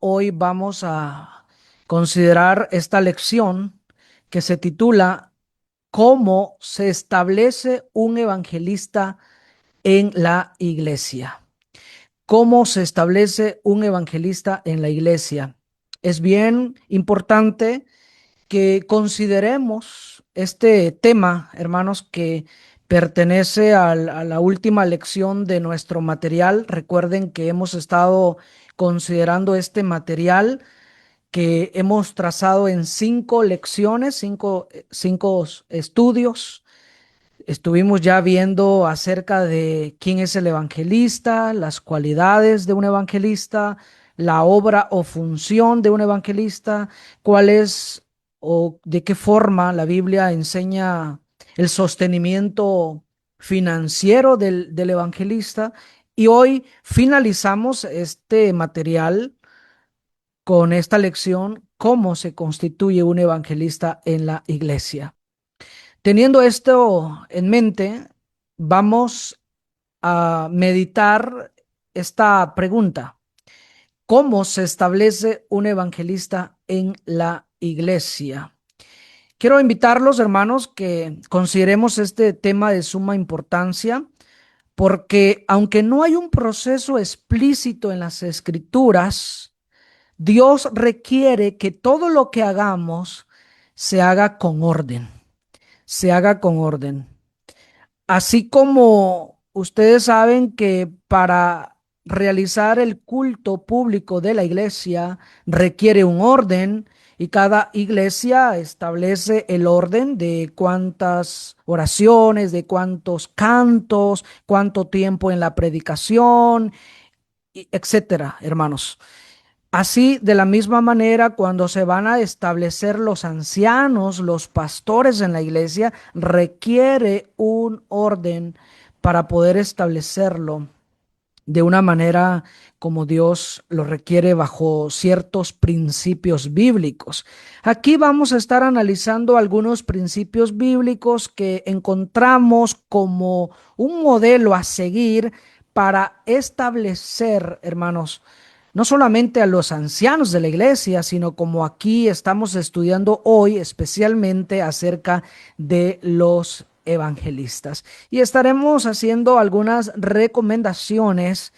Hoy vamos a considerar esta lección que se titula ¿Cómo se establece un evangelista en la iglesia? ¿Cómo se establece un evangelista en la iglesia? Es bien importante que consideremos este tema, hermanos, que pertenece a la última lección de nuestro material. Recuerden que hemos estado considerando este material que hemos trazado en 5 lecciones, cinco estudios. Estuvimos ya viendo acerca de quién es el evangelista, las cualidades de un evangelista, la obra o función de un evangelista, cuál es o de qué forma la Biblia enseña el sostenimiento financiero del evangelista. Y hoy finalizamos este material con esta lección, cómo se constituye un evangelista en la iglesia. Teniendo esto en mente, vamos a meditar esta pregunta. ¿Cómo se establece un evangelista en la iglesia? Quiero invitarlos, hermanos, que consideremos este tema de suma importancia, porque aunque no hay un proceso explícito en las escrituras, Dios requiere que todo lo que hagamos se haga con orden, se haga con orden. Así como ustedes saben que para realizar el culto público de la iglesia requiere un orden y cada iglesia establece el orden de cuántas oraciones, de cuántos cantos, cuánto tiempo en la predicación, etcétera, hermanos. Así, de la misma manera, cuando se van a establecer los ancianos, los pastores en la iglesia, requiere un orden para poder establecerlo de una manera como Dios lo requiere bajo ciertos principios bíblicos. Aquí vamos a estar analizando algunos principios bíblicos que encontramos como un modelo a seguir para establecer, hermanos, no solamente a los ancianos de la iglesia, sino como aquí estamos estudiando hoy, especialmente acerca de los evangelistas. Y estaremos haciendo algunas recomendaciones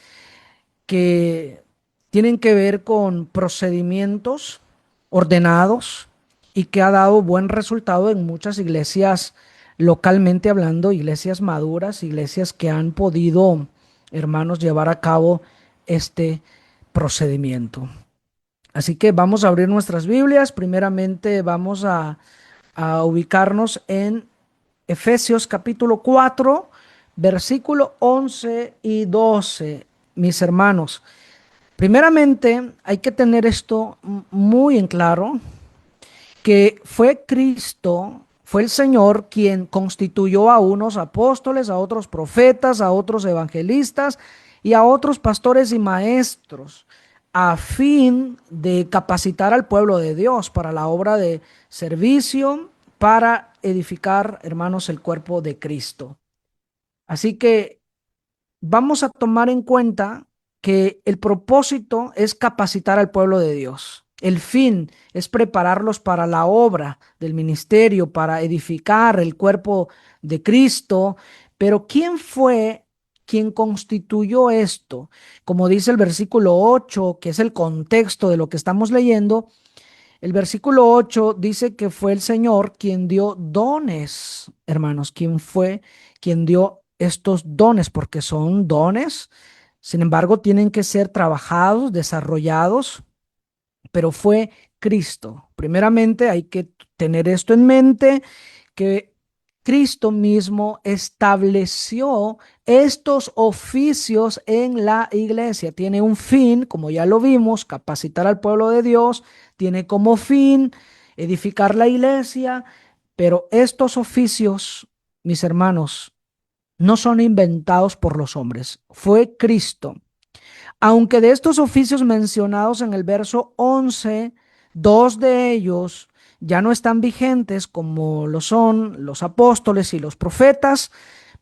que tienen que ver con procedimientos ordenados y que ha dado buen resultado en muchas iglesias localmente hablando, iglesias maduras, iglesias que han podido, hermanos, llevar a cabo este procedimiento. Así que vamos a abrir nuestras Biblias. Primeramente vamos a ubicarnos en Efesios capítulo 4, versículo 11 y 12, mis hermanos. Primeramente hay que tener esto muy en claro, que fue Cristo, fue el Señor quien constituyó a unos apóstoles, a otros profetas, a otros evangelistas y a otros pastores y maestros, a fin de capacitar al pueblo de Dios para la obra de servicio, para edificar, hermanos, el cuerpo de Cristo. Así que vamos a tomar en cuenta que el propósito es capacitar al pueblo de Dios. El fin es prepararlos para la obra del ministerio, para edificar el cuerpo de Cristo. Pero ¿quién fue quien constituyó esto? Como dice el versículo 8, que es el contexto de lo que estamos leyendo, el versículo 8 dice que fue el Señor quien dio dones, hermanos, quien fue quien dio estos dones, porque son dones, sin embargo, tienen que ser trabajados, desarrollados, pero fue Cristo. Primeramente hay que tener esto en mente, que Cristo mismo estableció estos oficios en la iglesia. Tiene un fin, como ya lo vimos, capacitar al pueblo de Dios, tiene como fin edificar la iglesia, pero estos oficios, mis hermanos, no son inventados por los hombres. Fue Cristo. Aunque de estos oficios mencionados en el verso 11, dos de ellos ya no están vigentes como lo son los apóstoles y los profetas,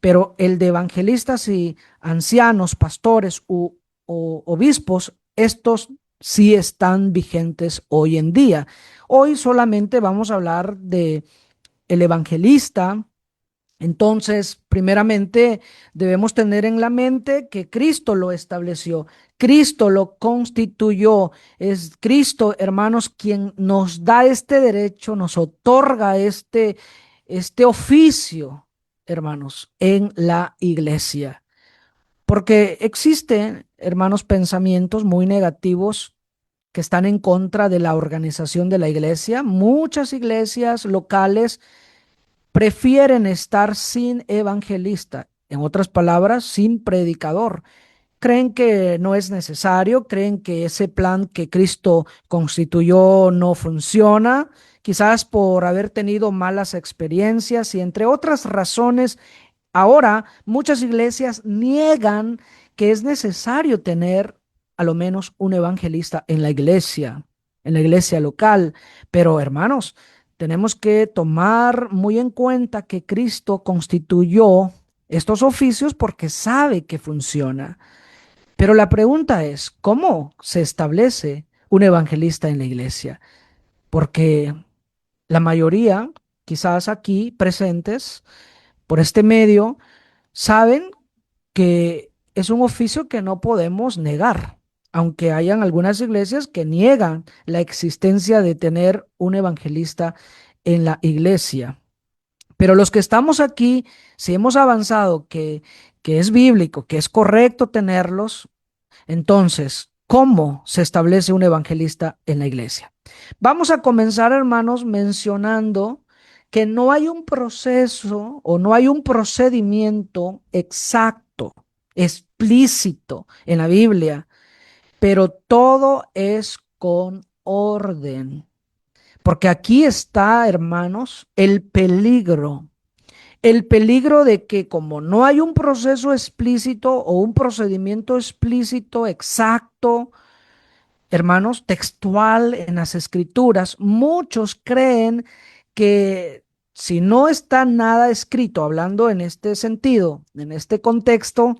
pero el de evangelistas y ancianos, pastores u obispos, estos sí están vigentes hoy en día. Hoy solamente vamos a hablar de el evangelista. Entonces, primeramente, debemos tener en la mente que Cristo lo estableció, Cristo lo constituyó. Es Cristo, hermanos, quien nos da este derecho, nos otorga este oficio, hermanos, en la iglesia. Porque existen, hermanos, pensamientos muy negativos que están en contra de la organización de la iglesia. Muchas iglesias locales prefieren estar sin evangelista, en otras palabras, sin predicador. Creen que no es necesario, creen que ese plan que Cristo constituyó no funciona, quizás por haber tenido malas experiencias y entre otras razones. Ahora muchas iglesias niegan que es necesario tener a lo menos un evangelista en la iglesia local. Pero hermanos, tenemos que tomar muy en cuenta que Cristo constituyó estos oficios porque sabe que funciona. Pero la pregunta es, ¿cómo se establece un evangelista en la iglesia? Porque la mayoría, quizás aquí presentes, por este medio, saben que es un oficio que no podemos negar, aunque hayan algunas iglesias que niegan la existencia de tener un evangelista en la iglesia. Pero los que estamos aquí, si hemos avanzado que es bíblico, que es correcto tenerlos, entonces, ¿cómo se establece un evangelista en la iglesia? Vamos a comenzar, hermanos, mencionando que no hay un proceso o no hay un procedimiento exacto, explícito en la Biblia, pero todo es con orden. Porque aquí está, hermanos, el peligro de que como no hay un proceso explícito o un procedimiento explícito, exacto, hermanos, textual en las escrituras, muchos creen que si no está nada escrito, hablando en este sentido, en este contexto,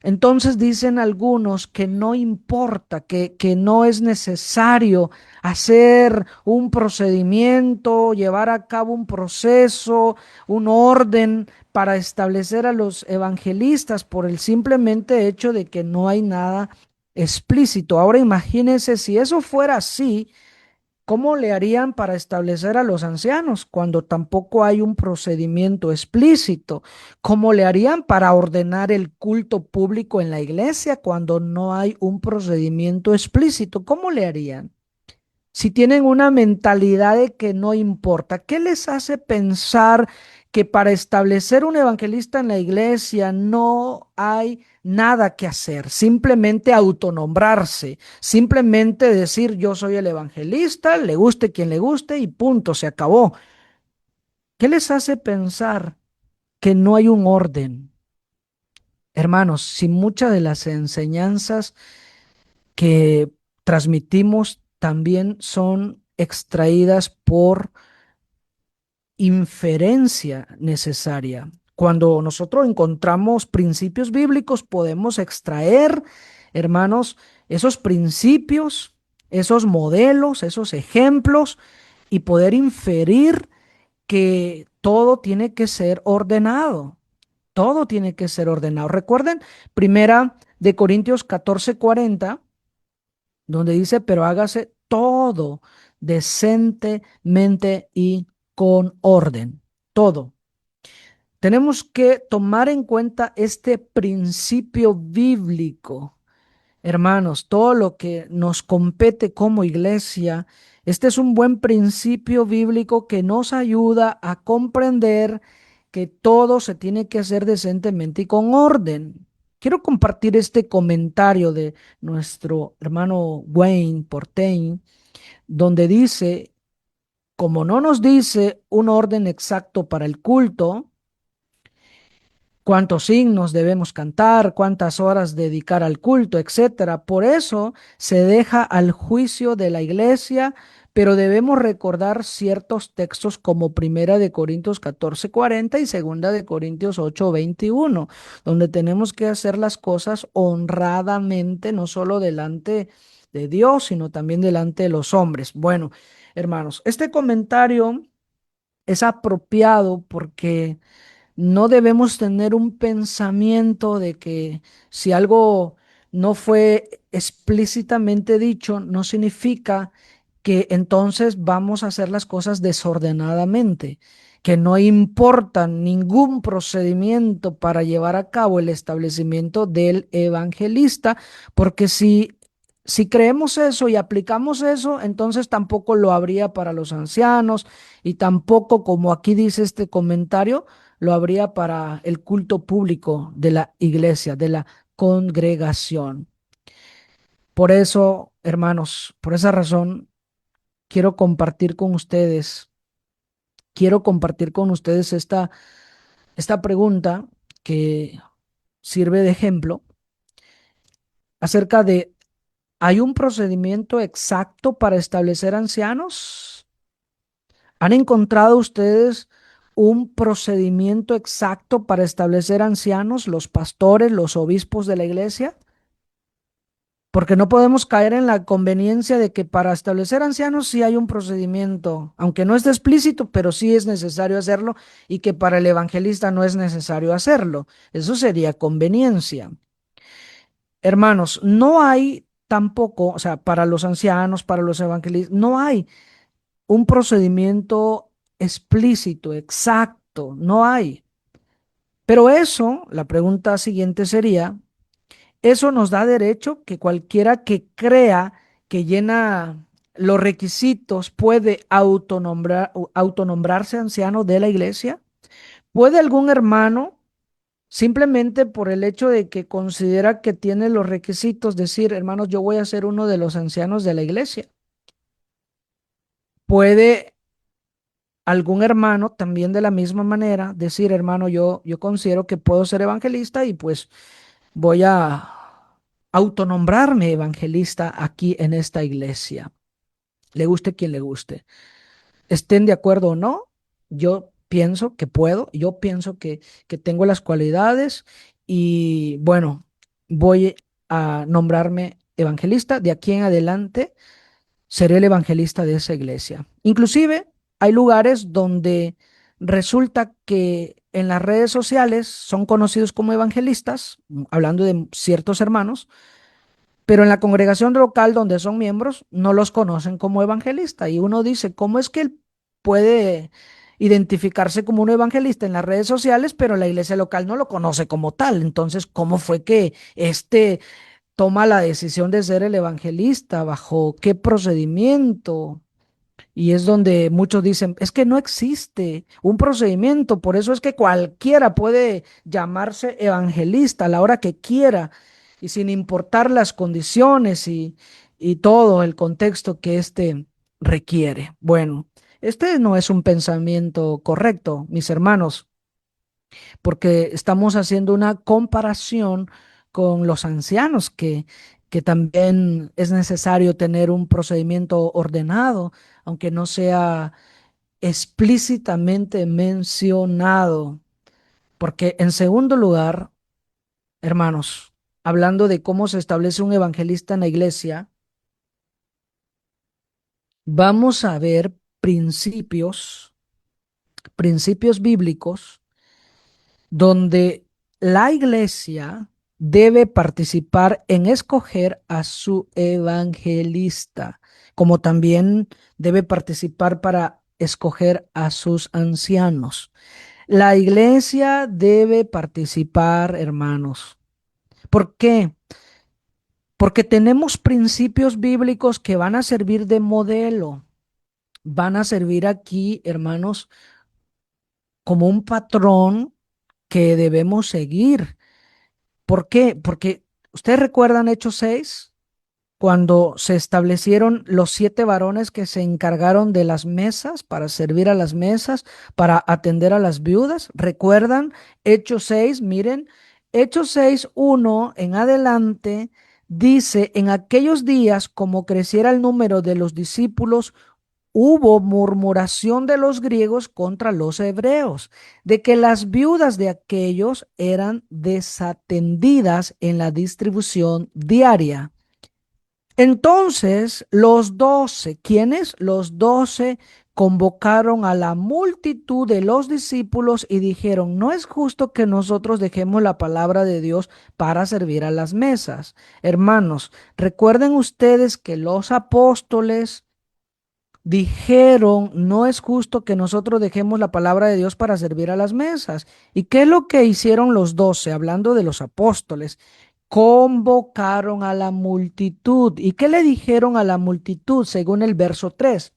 entonces dicen algunos que no importa, que no es necesario hacer un procedimiento, llevar a cabo un proceso, un orden para establecer a los evangelistas por el simplemente hecho de que no hay nada explícito. Ahora imagínense si eso fuera así. ¿Cómo le harían para establecer a los ancianos cuando tampoco hay un procedimiento explícito? ¿Cómo le harían para ordenar el culto público en la iglesia cuando no hay un procedimiento explícito? ¿Cómo le harían? Si tienen una mentalidad de que no importa, ¿qué les hace pensar que para establecer un evangelista en la iglesia no hay nada que hacer? Simplemente autonombrarse, simplemente decir yo soy el evangelista, le guste quien le guste y punto, se acabó. ¿Qué les hace pensar que no hay un orden? Hermanos, si muchas de las enseñanzas que transmitimos también son extraídas por inferencia necesaria. Cuando nosotros encontramos principios bíblicos, podemos extraer, hermanos, esos principios, esos modelos, esos ejemplos y poder inferir que todo tiene que ser ordenado. Todo tiene que ser ordenado. Recuerden, primera de Corintios 14:40, donde dice, pero hágase todo decentemente y con orden. Todo. Tenemos que tomar en cuenta este principio bíblico. Hermanos, todo lo que nos compete como iglesia, este es un buen principio bíblico que nos ayuda a comprender que todo se tiene que hacer decentemente y con orden. Quiero compartir este comentario de nuestro hermano Wayne Portein, donde dice, como no nos dice un orden exacto para el culto, cuántos signos debemos cantar, cuántas horas dedicar al culto, etcétera. Por eso se deja al juicio de la iglesia, pero debemos recordar ciertos textos como Primera de Corintios 14:40 y Segunda de Corintios 8:21, donde tenemos que hacer las cosas honradamente, no solo delante de Dios, sino también delante de los hombres. Bueno, hermanos, este comentario es apropiado porque no debemos tener un pensamiento de que si algo no fue explícitamente dicho, no significa que entonces vamos a hacer las cosas desordenadamente, que no importa ningún procedimiento para llevar a cabo el establecimiento del evangelista, porque si creemos eso y aplicamos eso, entonces tampoco lo habría para los ancianos y tampoco, como aquí dice este comentario, lo habría para el culto público de la iglesia, de la congregación. Por eso, hermanos, por esa razón, quiero compartir con ustedes, quiero compartir con ustedes esta pregunta que sirve de ejemplo acerca de, ¿hay un procedimiento exacto para establecer ancianos? ¿Han encontrado ustedes un procedimiento exacto para establecer ancianos, los pastores, los obispos de la iglesia? Porque no podemos caer en la conveniencia de que para establecer ancianos sí hay un procedimiento, aunque no esté explícito, pero sí es necesario hacerlo, y que para el evangelista no es necesario hacerlo. Eso sería conveniencia. Hermanos, no hay tampoco, o sea, para los ancianos, para los evangelistas, no hay un procedimiento explícito, exacto, no hay. Pero eso, la pregunta siguiente sería, ¿eso nos da derecho que cualquiera que crea que llena los requisitos puede autonombrarse anciano de la iglesia? ¿Puede algún hermano, simplemente por el hecho de que considera que tiene los requisitos, decir, hermanos, yo voy a ser uno de los ancianos de la iglesia? ¿Puede algún hermano también de la misma manera decir, hermano, yo considero que puedo ser evangelista y pues voy a autonombrarme evangelista aquí en esta iglesia? Le guste quien le guste. Estén de acuerdo o no, yo pienso que puedo, yo pienso que tengo las cualidades y bueno, voy a nombrarme evangelista. De aquí en adelante seré el evangelista de esa iglesia. Inclusive hay lugares donde resulta que en las redes sociales son conocidos como evangelistas, hablando de ciertos hermanos, pero en la congregación local donde son miembros no los conocen como evangelista. Y uno dice, ¿cómo es que él puede identificarse como un evangelista en las redes sociales, pero la iglesia local no lo conoce como tal? Entonces, ¿cómo fue que este toma la decisión de ser el evangelista? ¿Bajo qué procedimiento? Y es donde muchos dicen, es que no existe un procedimiento, por eso es que cualquiera puede llamarse evangelista a la hora que quiera y sin importar las condiciones y todo el contexto que éste requiere. Bueno, este no es un pensamiento correcto, mis hermanos, porque estamos haciendo una comparación con los ancianos, que también es necesario tener un procedimiento ordenado, aunque no sea explícitamente mencionado. Porque en segundo lugar, hermanos, hablando de cómo se establece un evangelista en la iglesia, vamos a ver principios bíblicos donde la iglesia debe participar en escoger a su evangelista, como también debe participar para escoger a sus ancianos. La iglesia debe participar, hermanos. ¿Por qué? Porque tenemos principios bíblicos que van a servir de modelo, van a servir aquí, hermanos, como un patrón que debemos seguir. ¿Por qué? Porque ustedes recuerdan Hechos 6, cuando se establecieron los 7 varones que se encargaron de las mesas, para servir a las mesas, para atender a las viudas. ¿Recuerdan Hechos 6? Miren, Hechos 6:1 en adelante dice, en aquellos días, como creciera el número de los discípulos, hubo murmuración de los griegos contra los hebreos, de que las viudas de aquellos eran desatendidas en la distribución diaria. Entonces, los 12, ¿quiénes? Los 12 convocaron a la multitud de los discípulos y dijeron, no es justo que nosotros dejemos la palabra de Dios para servir a las mesas. Hermanos, recuerden ustedes que los apóstoles dijeron, no es justo que nosotros dejemos la palabra de Dios para servir a las mesas. ¿Y qué es lo que hicieron los 12? Hablando de los apóstoles, convocaron a la multitud. ¿Y qué le dijeron a la multitud según el verso 3?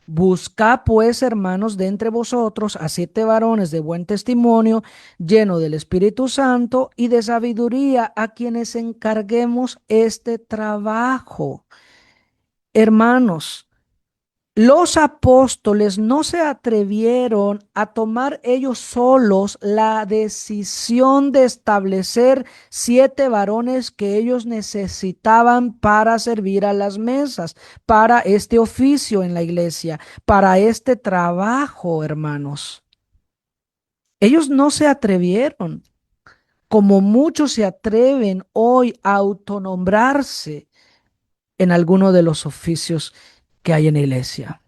Buscad pues, hermanos, de entre vosotros a 7 varones de buen testimonio, lleno del Espíritu Santo y de sabiduría, a quienes encarguemos este trabajo. Hermanos, los apóstoles no se atrevieron a tomar ellos solos la decisión de establecer 7 varones que ellos necesitaban para servir a las mesas, para este oficio en la iglesia, para este trabajo, hermanos. Ellos no se atrevieron, como muchos se atreven hoy a autonombrarse en alguno de los oficios que hay en la iglesia.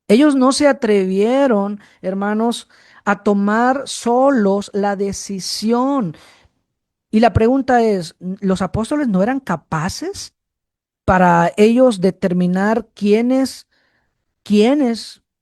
Ellos no se atrevieron, hermanos, a tomar solos la decisión. Y la pregunta es, ¿los apóstoles no eran capaces para ellos determinar quiénes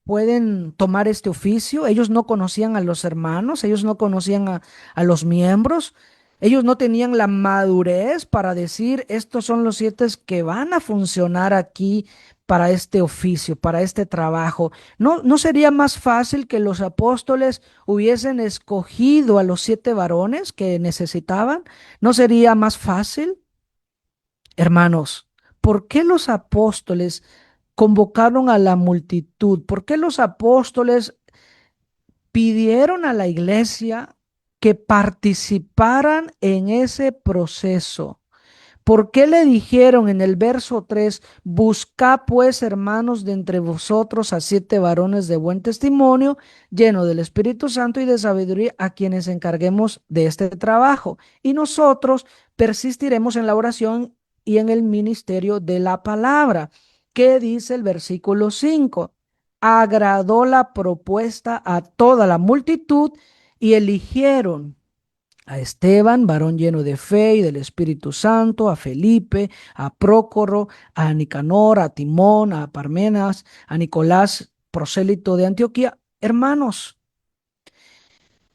pueden tomar este oficio? Ellos no conocían a los hermanos, ellos no conocían a los miembros, ellos no tenían la madurez para decir, estos son los 7 que van a funcionar aquí para este oficio, para este trabajo. ¿No sería más fácil que los apóstoles hubiesen escogido a los 7 varones que necesitaban? ¿No sería más fácil? Hermanos, ¿por qué los apóstoles convocaron a la multitud? ¿Por qué los apóstoles pidieron a la iglesia que participaran en ese proceso? ¿Por qué le dijeron en el verso 3, buscad pues, hermanos, de entre vosotros a 7 varones de buen testimonio, lleno del Espíritu Santo y de sabiduría, a quienes encarguemos de este trabajo? Y nosotros persistiremos en la oración y en el ministerio de la palabra. ¿Qué dice el versículo 5? Agradó la propuesta a toda la multitud y eligieron a Esteban, varón lleno de fe y del Espíritu Santo, a Felipe, a Prócoro, a Nicanor, a Timón, a Parmenas, a Nicolás, prosélito de Antioquía. Hermanos,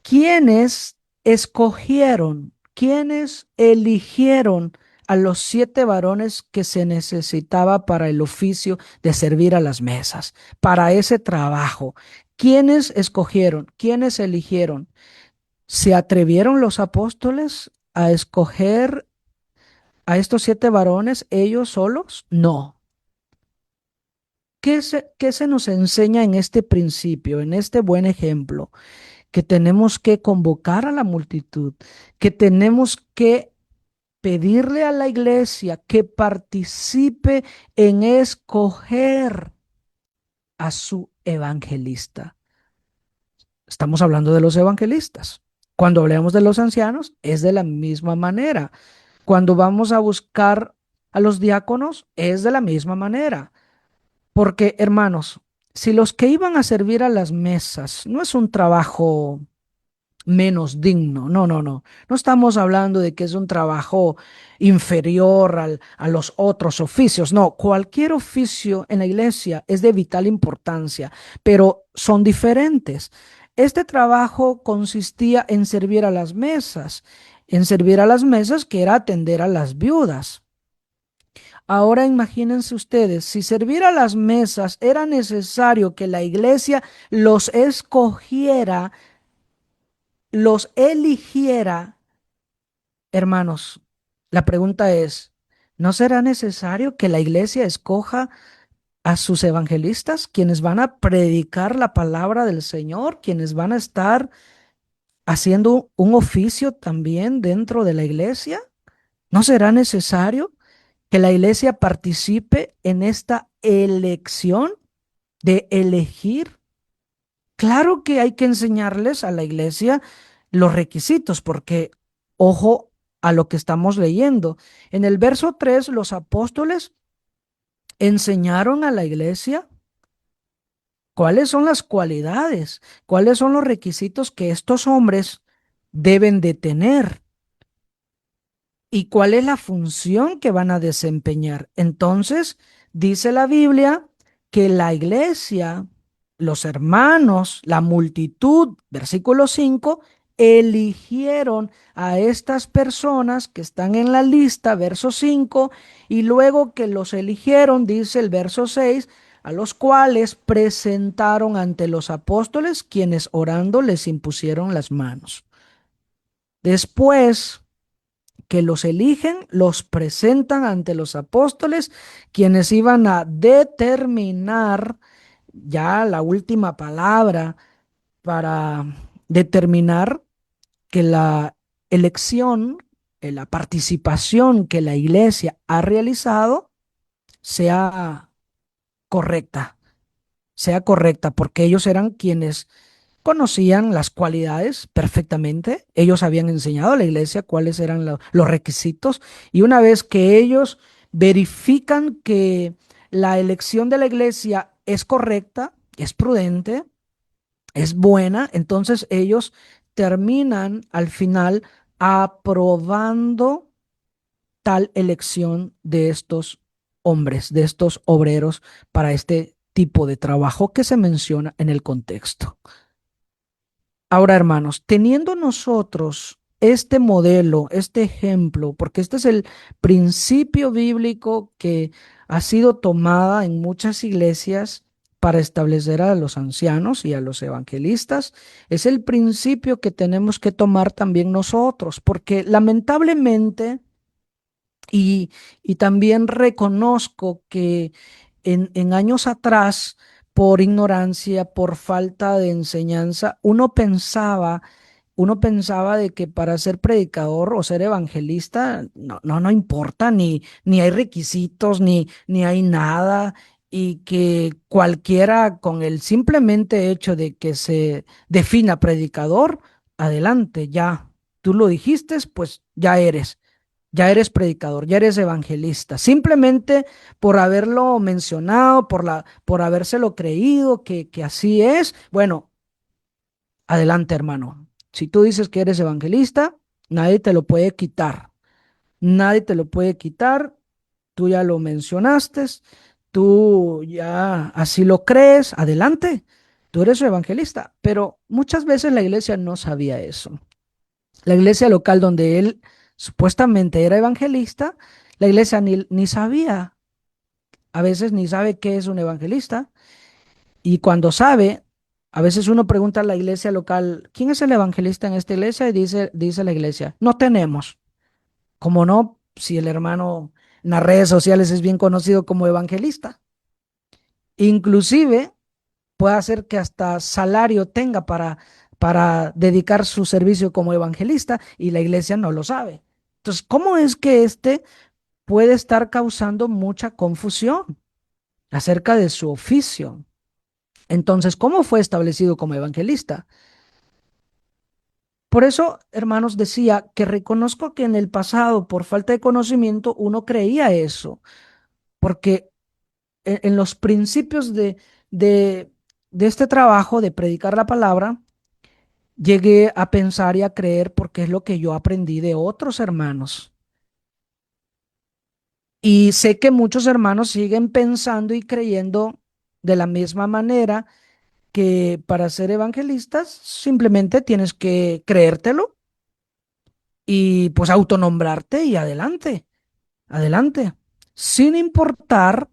¿quiénes escogieron, quiénes eligieron a los 7 varones que se necesitaba para el oficio de servir a las mesas, para ese trabajo? ¿Quiénes escogieron? ¿Quiénes eligieron? ¿Se atrevieron los apóstoles a escoger a estos 7 varones ellos solos? No. ¿Qué se nos enseña en este principio, en este buen ejemplo? Que tenemos que convocar a la multitud, que tenemos que pedirle a la iglesia que participe en escoger a su evangelista. Estamos hablando de los evangelistas. Cuando hablamos de los ancianos, es de la misma manera. Cuando vamos a buscar a los diáconos, es de la misma manera. Porque, hermanos, si los que iban a servir a las mesas no es un trabajo menos digno, no, no, no. No estamos hablando de que es un trabajo inferior a los otros oficios. No, cualquier oficio en la iglesia es de vital importancia, pero son diferentes. Este trabajo consistía en servir a las mesas, que era atender a las viudas. Ahora imagínense ustedes, si servir a las mesas era necesario que la iglesia los escogiera, los eligiera, hermanos, la pregunta es, ¿no será necesario que la iglesia escoja a sus evangelistas, quienes van a predicar la palabra del Señor, quienes van a estar haciendo un oficio también dentro de la iglesia? ¿No será necesario que la iglesia participe en esta elección de elegir? Claro que hay que enseñarles a la iglesia los requisitos, porque, ojo, a lo que estamos leyendo. En el verso 3, los apóstoles enseñaron a la iglesia cuáles son las cualidades, cuáles son los requisitos que estos hombres deben de tener y cuál es la función que van a desempeñar. Entonces, dice la Biblia que la iglesia, los hermanos, la multitud, versículo 5, eligieron a estas personas que están en la lista, verso 5, y luego que los eligieron, dice el verso 6, a los cuales presentaron ante los apóstoles, quienes orando les impusieron las manos. Después que los eligen, los presentan ante los apóstoles, quienes iban a determinar ya la última palabra para determinar que la elección, la participación que la iglesia ha realizado sea correcta, porque ellos eran quienes conocían las cualidades perfectamente. Ellos habían enseñado a la iglesia cuáles eran los requisitos. Y una vez que ellos verifican que la elección de la iglesia es correcta, es prudente, es buena, entonces ellos terminan al final aprobando tal elección de estos hombres, de estos obreros para este tipo de trabajo que se menciona en el contexto. Ahora, hermanos, teniendo nosotros este modelo, este ejemplo, porque este es el principio bíblico que ha sido tomada en muchas iglesias para establecer a los ancianos y a los evangelistas, es el principio que tenemos que tomar también nosotros, porque lamentablemente, y, y también reconozco que en años atrás, por ignorancia, por falta de enseñanza, uno pensaba de que para ser predicador o ser evangelista no importa, ni hay requisitos, ni hay nada, y que cualquiera con el simplemente hecho de que se defina predicador, adelante, ya, tú lo dijiste, pues ya eres predicador, ya eres evangelista, simplemente por haberlo mencionado, por habérselo creído que así es. Bueno, adelante, hermano. Si tú dices que eres evangelista, nadie te lo puede quitar. Nadie te lo puede quitar. Tú ya lo mencionaste, tú ya así lo crees, adelante. Tú eres evangelista. Pero muchas veces la iglesia no sabía eso. La iglesia local donde él supuestamente era evangelista, la iglesia ni sabía, a veces ni sabe qué es un evangelista, y cuando sabe, a veces uno pregunta a la iglesia local, ¿quién es el evangelista en esta iglesia? Y dice la iglesia, no tenemos. ¿Cómo no? Si el hermano en las redes sociales es bien conocido como evangelista. Inclusive puede hacer que hasta salario tenga para dedicar su servicio como evangelista y la iglesia no lo sabe. Entonces, ¿cómo es que este puede estar causando mucha confusión acerca de su oficio? Entonces, ¿cómo fue establecido como evangelista? Por eso, hermanos, decía que reconozco que en el pasado, por falta de conocimiento, uno creía eso, porque en los principios de, de este trabajo de predicar la palabra, llegué a pensar y a creer porque es lo que yo aprendí de otros hermanos. Y sé que muchos hermanos siguen pensando y creyendo de la misma manera que para ser evangelistas simplemente tienes que creértelo y pues autonombrarte y adelante, adelante, sin importar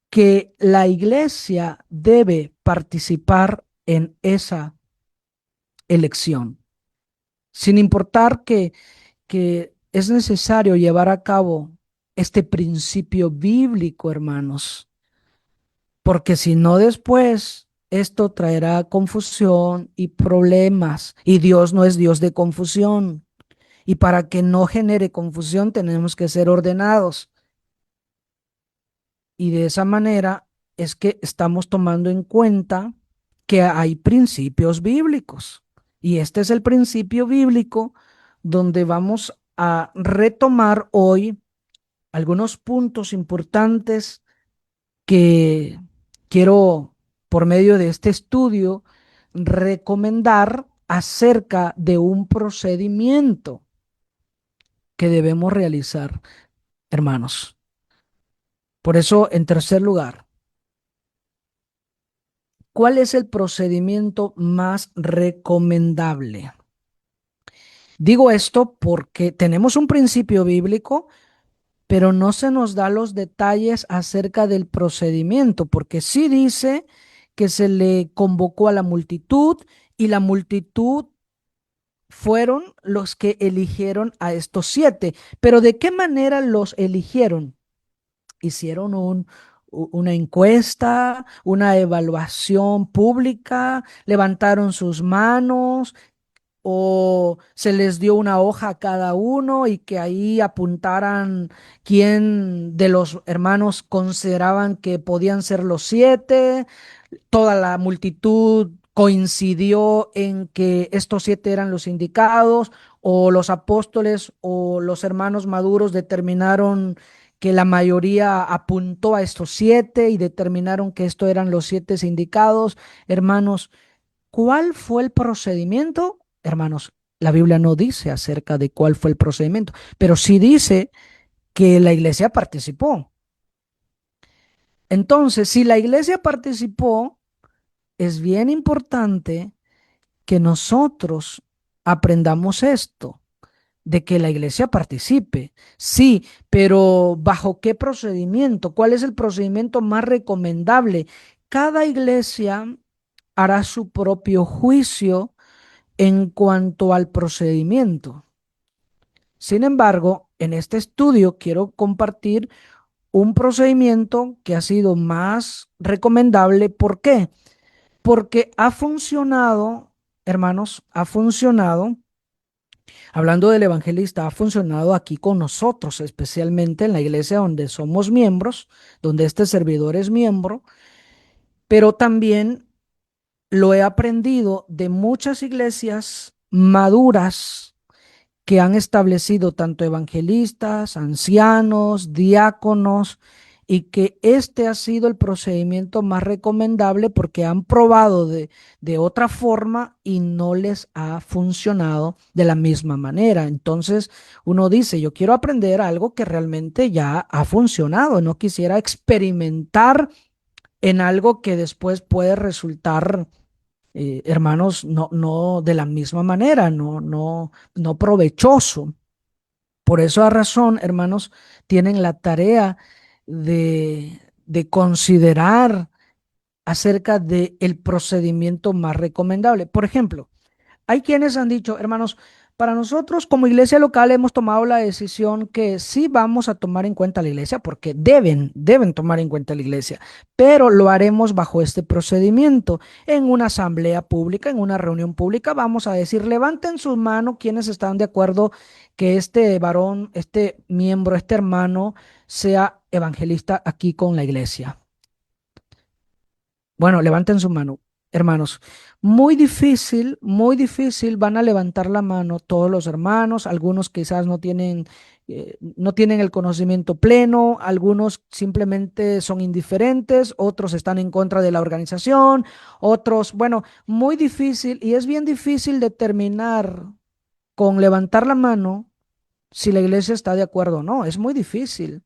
que la iglesia debe participar en esa elección, sin importar que es necesario llevar a cabo este principio bíblico, hermanos, porque si no después esto traerá confusión y problemas, y Dios no es Dios de confusión. Y para que no genere confusión tenemos que ser ordenados. Y de esa manera es que estamos tomando en cuenta que hay principios bíblicos. Y este es el principio bíblico donde vamos a retomar hoy algunos puntos importantes que quiero, por medio de este estudio, recomendar acerca de un procedimiento que debemos realizar, hermanos. Por eso, en tercer lugar, ¿cuál es el procedimiento más recomendable? Digo esto porque tenemos un principio bíblico, pero no se nos da los detalles acerca del procedimiento, porque sí dice que se le convocó a la multitud y la multitud fueron los que eligieron a estos siete. Pero ¿de qué manera los eligieron? Hicieron una encuesta, una evaluación pública, levantaron sus manos, o se les dio una hoja a cada uno y que ahí apuntaran quién de los hermanos consideraban que podían ser los siete. Toda la multitud coincidió en que estos siete eran los indicados, o los apóstoles o los hermanos maduros determinaron que la mayoría apuntó a estos siete y determinaron que estos eran los siete indicados. Hermanos, ¿cuál fue el procedimiento? Hermanos, la Biblia no dice acerca de cuál fue el procedimiento, pero sí dice que la iglesia participó. Entonces, si la iglesia participó, es bien importante que nosotros aprendamos esto, de que la iglesia participe. Sí, pero ¿bajo qué procedimiento? ¿Cuál es el procedimiento más recomendable? Cada iglesia hará su propio juicio en cuanto al procedimiento. Sin embargo, en este estudio quiero compartir un procedimiento que ha sido más recomendable. ¿Por qué? Porque ha funcionado, hermanos, ha funcionado, hablando del evangelista, ha funcionado aquí con nosotros, especialmente en la iglesia donde somos miembros, donde este servidor es miembro, pero también lo he aprendido de muchas iglesias maduras que han establecido tanto evangelistas, ancianos, diáconos, y que este ha sido el procedimiento más recomendable porque han probado de otra forma y no les ha funcionado de la misma manera. Entonces uno dice, yo quiero aprender algo que realmente ya ha funcionado, no quisiera experimentar en algo que después puede resultar, hermanos, no de la misma manera, no provechoso. Por esa razón, hermanos, tienen la tarea de considerar acerca del procedimiento más recomendable. Por ejemplo, hay quienes han dicho, hermanos, para nosotros como iglesia local hemos tomado la decisión que sí vamos a tomar en cuenta la iglesia, porque deben tomar en cuenta la iglesia, pero lo haremos bajo este procedimiento. En una asamblea pública, en una reunión pública, vamos a decir, levanten sus manos quienes están de acuerdo que este varón, este miembro, este hermano sea evangelista aquí con la iglesia. Bueno, levanten su mano, hermanos. Muy difícil van a levantar la mano todos los hermanos. Algunos quizás no tienen el conocimiento pleno, algunos simplemente son indiferentes, otros están en contra de la organización, otros, bueno, muy difícil, y es bien difícil determinar con levantar la mano si la iglesia está de acuerdo o no. Es muy difícil.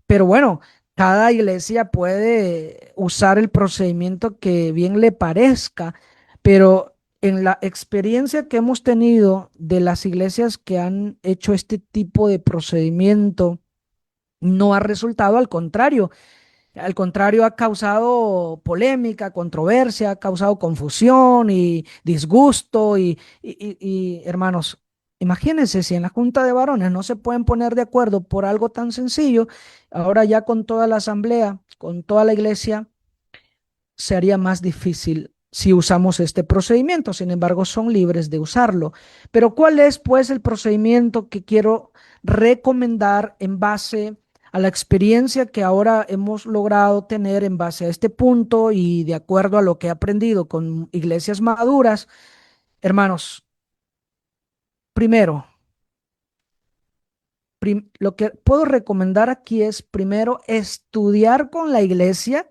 Pero bueno, cada iglesia puede usar el procedimiento que bien le parezca, pero en la experiencia que hemos tenido de las iglesias que han hecho este tipo de procedimiento, no ha resultado, al contrario, ha causado polémica, controversia, ha causado confusión y disgusto hermanos, imagínense si en la Junta de Varones no se pueden poner de acuerdo por algo tan sencillo, ahora ya con toda la asamblea, con toda la iglesia, sería más difícil si usamos este procedimiento. Sin embargo, son libres de usarlo. Pero ¿cuál es, pues, el procedimiento que quiero recomendar en base a la experiencia que ahora hemos logrado tener en base a este punto y de acuerdo a lo que he aprendido con iglesias maduras? Hermanos, primero, lo que puedo recomendar aquí es primero estudiar con la iglesia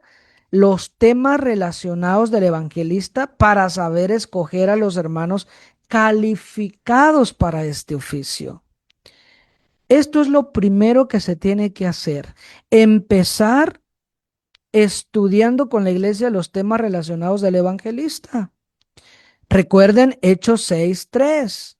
los temas relacionados del evangelista para saber escoger a los hermanos calificados para este oficio. Esto es lo primero que se tiene que hacer. Empezar estudiando con la iglesia los temas relacionados del evangelista. Recuerden Hechos 6:3.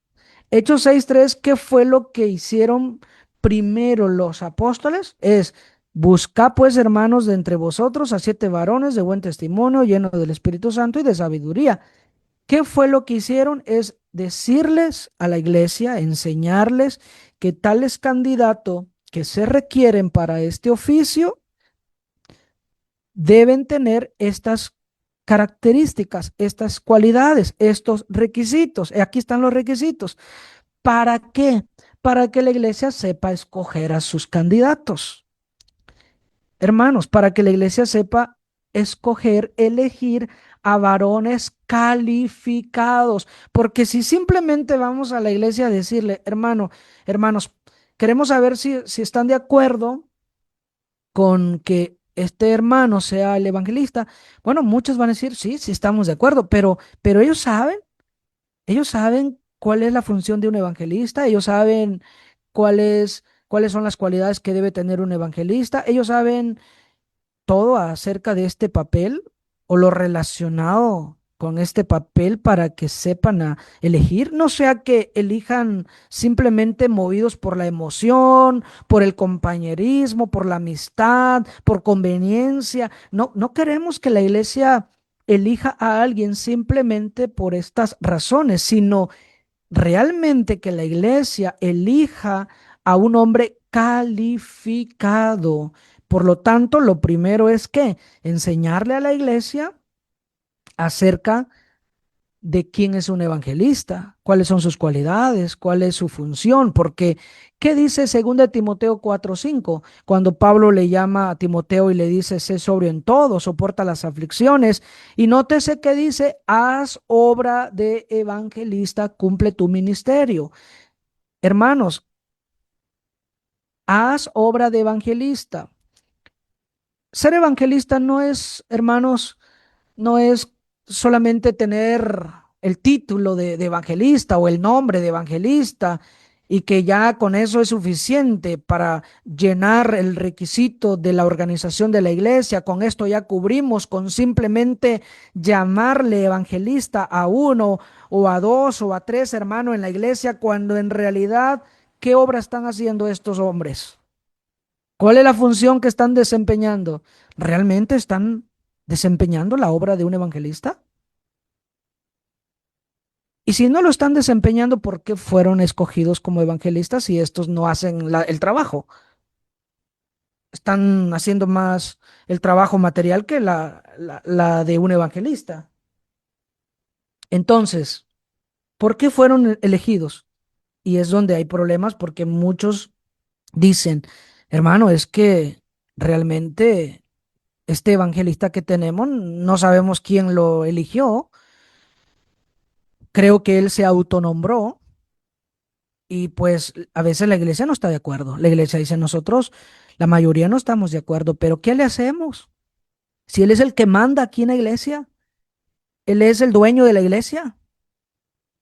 Hechos 6:3, ¿qué fue lo que hicieron primero los apóstoles? Es: buscad pues, hermanos, de entre vosotros a 7 varones de buen testimonio, llenos del Espíritu Santo y de sabiduría. ¿Qué fue lo que hicieron? Es decirles a la iglesia, enseñarles que tales candidatos que se requieren para este oficio deben tener estas características, estas cualidades, estos requisitos. Aquí están los requisitos. ¿Para qué? Para que la iglesia sepa escoger a sus candidatos. Hermanos, para que la iglesia sepa escoger, elegir a varones calificados. Porque si simplemente vamos a la iglesia a decirle: hermanos, queremos saber si están de acuerdo con que este hermano sea el evangelista. Bueno, muchos van a decir: sí, sí estamos de acuerdo, pero ellos saben cuál es la función de un evangelista, ellos saben cuáles son las cualidades que debe tener un evangelista, ellos saben todo acerca de este papel o lo relacionado con este papel para que sepan a elegir, no sea que elijan simplemente movidos por la emoción, por el compañerismo, por la amistad, por conveniencia. No, no queremos que la iglesia elija a alguien simplemente por estas razones, sino realmente que la iglesia elija a un hombre calificado. Por lo tanto, lo primero es que enseñarle a la iglesia acerca de quién es un evangelista, cuáles son sus cualidades, cuál es su función, porque ¿qué dice 2 Timoteo 4:5? Cuando Pablo le llama a Timoteo y le dice: sé sobrio en todo, soporta las aflicciones, y nótese que dice: haz obra de evangelista, cumple tu ministerio. Hermanos, haz obra de evangelista. Ser evangelista no es, hermanos, no es solamente tener el título de evangelista o el nombre de evangelista y que ya con eso es suficiente para llenar el requisito de la organización de la iglesia. Con esto ya cubrimos, con simplemente llamarle evangelista a uno o a dos o a tres hermanos en la iglesia, cuando en realidad, ¿qué obra están haciendo estos hombres? ¿Cuál es la función que están desempeñando? ¿Realmente están desempeñando la obra de un evangelista? Y si no lo están desempeñando, ¿por qué fueron escogidos como evangelistas si estos no hacen el trabajo? Están haciendo más el trabajo material que la de un evangelista. Entonces, ¿por qué fueron elegidos? Y es donde hay problemas, porque muchos dicen: hermano, es que realmente este evangelista que tenemos, no sabemos quién lo eligió. Creo que él se autonombró, y pues a veces la iglesia no está de acuerdo. La iglesia dice: nosotros, la mayoría no estamos de acuerdo, pero ¿qué le hacemos? Si él es el que manda aquí en la iglesia, él es el dueño de la iglesia.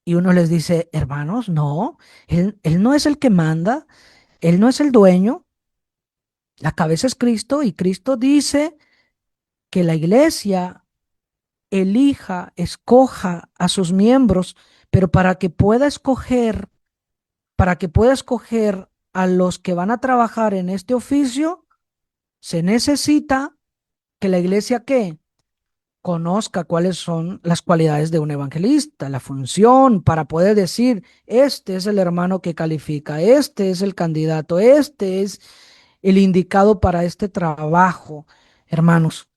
Y uno les dice: hermanos, no, él no es el que manda, él no es el dueño, la cabeza es Cristo, y Cristo dice que la iglesia elija, escoja a sus miembros, pero para que pueda escoger a los que van a trabajar en este oficio, se necesita que la iglesia, ¿qué?, conozca cuáles son las cualidades de un evangelista, la función, para poder decir: este es el hermano que califica, este es el candidato, este es el indicado para este trabajo, hermanos.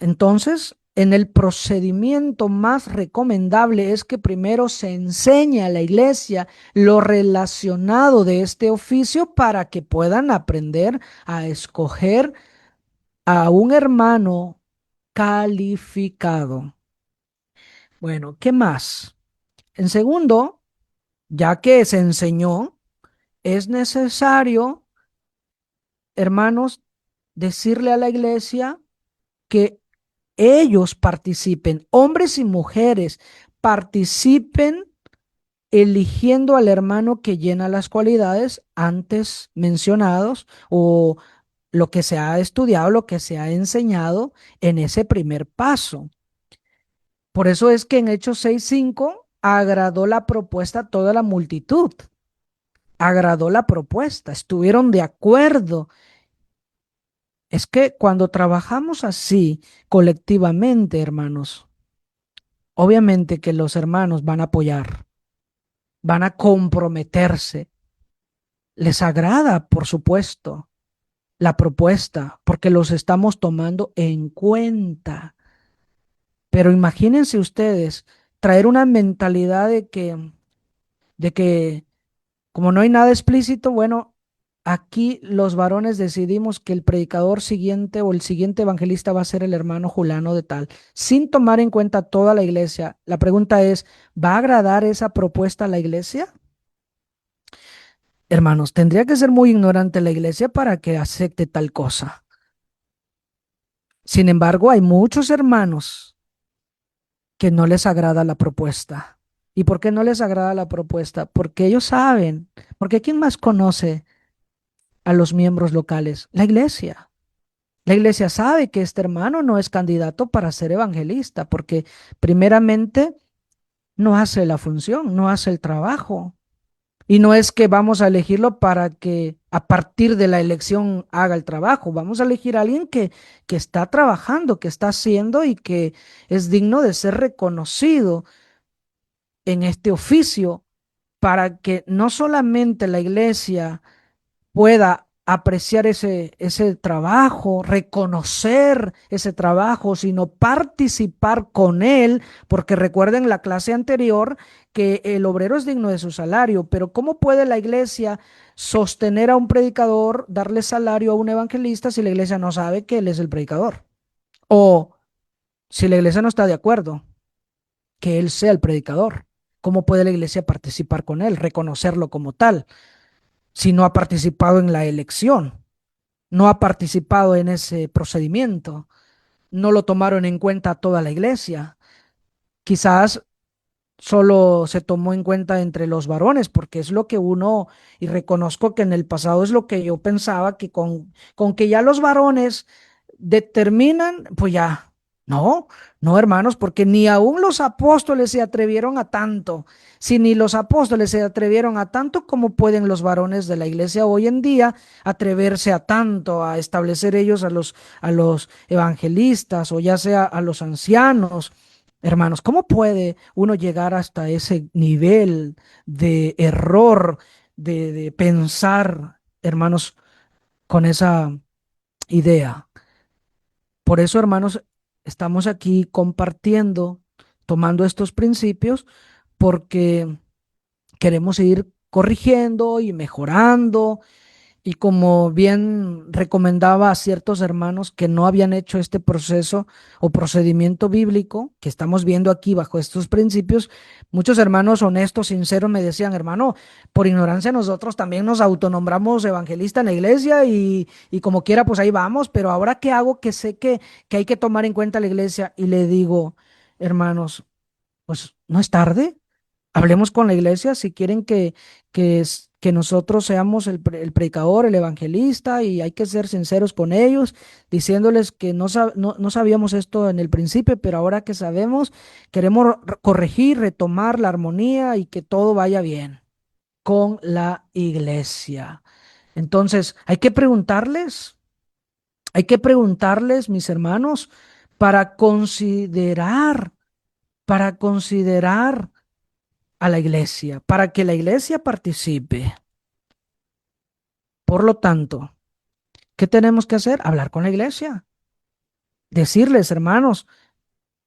Entonces, en el procedimiento más recomendable es que primero se enseñe a la iglesia lo relacionado de este oficio para que puedan aprender a escoger a un hermano calificado. Bueno, ¿qué más? En segundo, ya que se enseñó, es necesario, hermanos, decirle a la iglesia que ellos participen, hombres y mujeres, participen eligiendo al hermano que llena las cualidades antes mencionados o lo que se ha estudiado, lo que se ha enseñado en ese primer paso. Por eso es que en Hechos 6:5 agradó la propuesta a toda la multitud, agradó la propuesta, estuvieron de acuerdo. Es que cuando trabajamos así colectivamente, hermanos, obviamente que los hermanos van a apoyar, van a comprometerse. Les agrada, por supuesto, la propuesta, porque los estamos tomando en cuenta. Pero imagínense ustedes traer una mentalidad de que como no hay nada explícito, bueno, aquí los varones decidimos que el predicador siguiente o el siguiente evangelista va a ser el hermano Julano de tal, sin tomar en cuenta toda la iglesia. La pregunta es, ¿va a agradar esa propuesta a la iglesia? Hermanos, tendría que ser muy ignorante la iglesia para que acepte tal cosa. Sin embargo, hay muchos hermanos que no les agrada la propuesta. ¿Y por qué no les agrada la propuesta? Porque ellos saben, porque ¿quién más conoce a los miembros locales? La iglesia. La iglesia sabe que este hermano no es candidato para ser evangelista, porque primeramente no hace la función, no hace el trabajo. Y no es que vamos a elegirlo para que a partir de la elección haga el trabajo. Vamos a elegir a alguien que está trabajando, que está haciendo y que es digno de ser reconocido en este oficio para que no solamente la iglesia pueda apreciar ese trabajo, reconocer ese trabajo, sino participar con él, porque recuerden la clase anterior que el obrero es digno de su salario, pero ¿cómo puede la iglesia sostener a un predicador, darle salario a un evangelista si la iglesia no sabe que él es el predicador? O si la iglesia no está de acuerdo que él sea el predicador, ¿cómo puede la iglesia participar con él, reconocerlo como tal, si no ha participado en la elección? No ha participado en ese procedimiento, no lo tomaron en cuenta toda la iglesia. Quizás solo se tomó en cuenta entre los varones, porque es lo que uno, y reconozco que en el pasado es lo que yo pensaba, que con que ya los varones determinan, pues ya, no, no hermanos, porque ni aún los apóstoles se atrevieron a tanto. Si ni los apóstoles se atrevieron a tanto, ¿cómo pueden los varones de la iglesia hoy en día atreverse a tanto, a establecer ellos a los evangelistas o ya sea a los ancianos? Hermanos, ¿cómo puede uno llegar hasta ese nivel de error, de pensar, hermanos, con esa idea? Por eso, hermanos, estamos aquí compartiendo, tomando estos principios, porque queremos ir corrigiendo y mejorando y como bien recomendaba a ciertos hermanos que no habían hecho este proceso o procedimiento bíblico que estamos viendo aquí bajo estos principios, muchos hermanos honestos, sinceros me decían, hermano, por ignorancia nosotros también nos autonombramos evangelista en la iglesia y como quiera, pues ahí vamos, pero ahora qué hago que sé que hay que tomar en cuenta la iglesia y le digo, hermanos, pues no es tarde. Hablemos con la iglesia si quieren que nosotros seamos el predicador, el evangelista, y hay que ser sinceros con ellos, diciéndoles que no sabíamos esto en el principio, pero ahora que sabemos, queremos corregir, retomar la armonía y que todo vaya bien con la iglesia. Entonces, hay que preguntarles, mis hermanos, para considerar a la iglesia, para que la iglesia participe. Por lo tanto, ¿qué tenemos que hacer? Hablar con la iglesia, decirles, hermanos,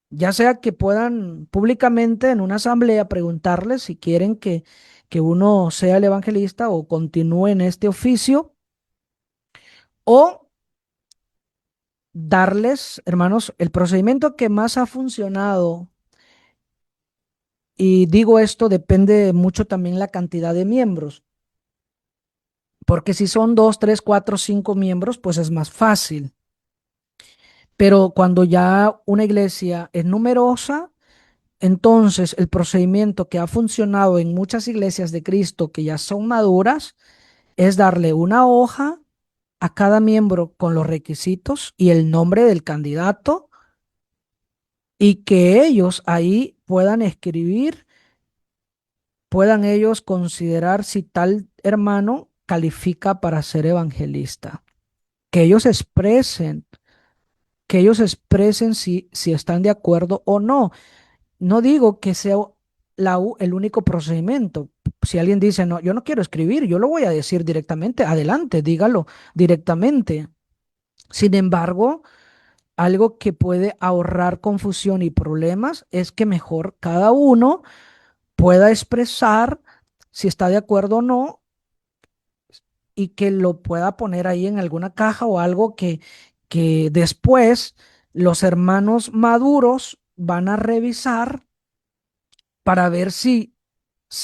ya sea que puedan públicamente en una asamblea preguntarles si quieren que uno sea el evangelista o continúe en este oficio, o darles, hermanos, el procedimiento que más ha funcionado. Y digo esto, depende mucho también la cantidad de miembros. porque si son dos, tres, cuatro, cinco miembros, pues es más fácil. Pero cuando ya una iglesia es numerosa, entonces el procedimiento que ha funcionado en muchas iglesias de Cristo que ya son maduras es darle una hoja a cada miembro con los requisitos y el nombre del candidato y que ellos ahí puedan escribir, puedan ellos considerar si tal hermano califica para ser evangelista. Que ellos expresen, que ellos expresen si están de acuerdo o no. No digo que sea el único procedimiento. Si alguien dice, no, yo no quiero escribir, yo lo voy a decir directamente, adelante, dígalo directamente. Sin embargo, algo que puede ahorrar confusión y problemas es que mejor cada uno pueda expresar si está de acuerdo o no y que lo pueda poner ahí en alguna caja o algo que después los hermanos maduros van a revisar para ver si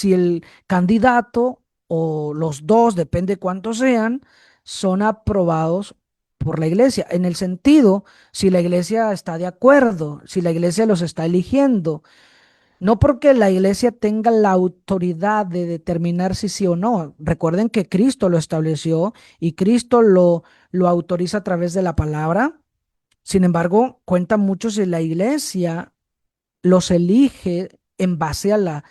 el candidato o los dos, depende cuántos sean, son aprobados por la iglesia. En el sentido, si la iglesia está de acuerdo, si la iglesia los está eligiendo, no porque la iglesia tenga la autoridad de determinar si sí o no. Recuerden que Cristo lo estableció y Cristo lo autoriza a través de la palabra. Sin embargo, cuenta mucho si la iglesia los elige en base a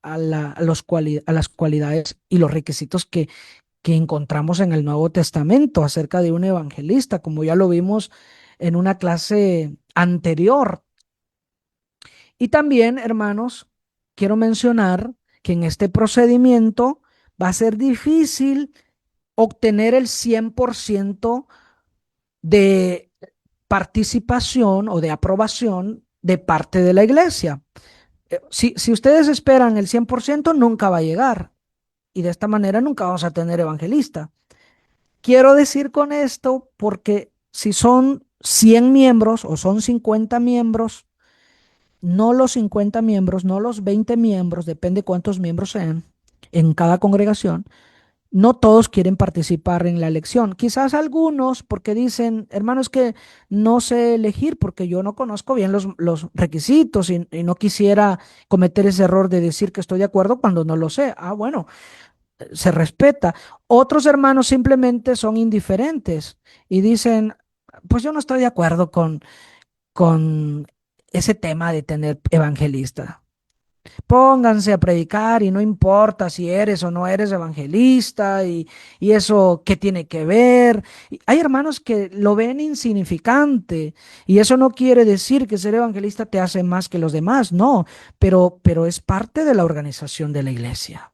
las cualidades y los requisitos que encontramos en el Nuevo Testamento acerca de un evangelista, como ya lo vimos en una clase anterior. Y también, hermanos, quiero mencionar que en este procedimiento va a ser difícil obtener el 100% de participación o de aprobación de parte de la iglesia. Si ustedes esperan el 100%, nunca va a llegar. Y de esta manera nunca vamos a tener evangelista. Quiero decir con esto porque si son 100 miembros o son 50 miembros, no los 50 miembros, no los 20 miembros, depende cuántos miembros sean en cada congregación, no todos quieren participar en la elección. Quizás algunos porque dicen, hermanos, que no sé elegir porque yo no conozco bien los requisitos y no quisiera cometer ese error de decir que estoy de acuerdo cuando no lo sé. Ah, bueno, se respeta. Otros hermanos simplemente son indiferentes y dicen, pues yo no estoy de acuerdo con ese tema de tener evangelista. Pónganse a predicar y no importa si eres o no eres evangelista y eso qué tiene que ver. Y hay hermanos que lo ven insignificante y eso no quiere decir que ser evangelista te hace más que los demás, no, pero es parte de la organización de la iglesia.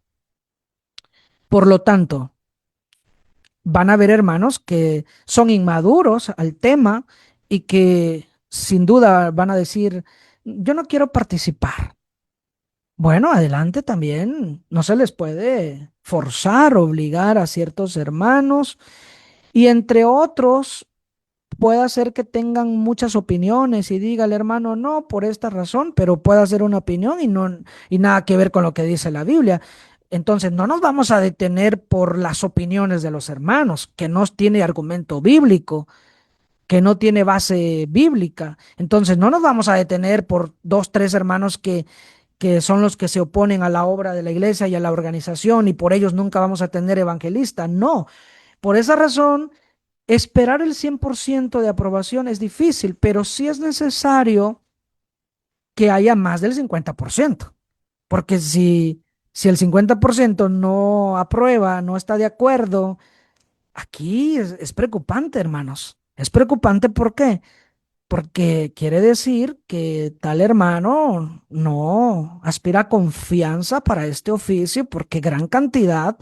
Por lo tanto, van a haber hermanos que son inmaduros al tema y que sin duda van a decir, yo no quiero participar. Bueno, adelante también. No se les puede forzar, obligar a ciertos hermanos y entre otros puede ser que tengan muchas opiniones y diga el hermano no por esta razón, pero puede ser una opinión y no y nada que ver con lo que dice la Biblia. Entonces, no nos vamos a detener por las opiniones de los hermanos, que no tiene argumento bíblico, que no tiene base bíblica. Entonces, no nos vamos a detener por dos, tres hermanos que son los que se oponen a la obra de la iglesia y a la organización y por ellos nunca vamos a tener evangelista. No, por esa razón, esperar el 100% de aprobación es difícil, pero sí es necesario que haya más del 50%, porque si el 50% no aprueba, no está de acuerdo, aquí es preocupante, hermanos. Es preocupante, ¿por qué? Porque quiere decir que tal hermano no aspira a confianza para este oficio porque gran cantidad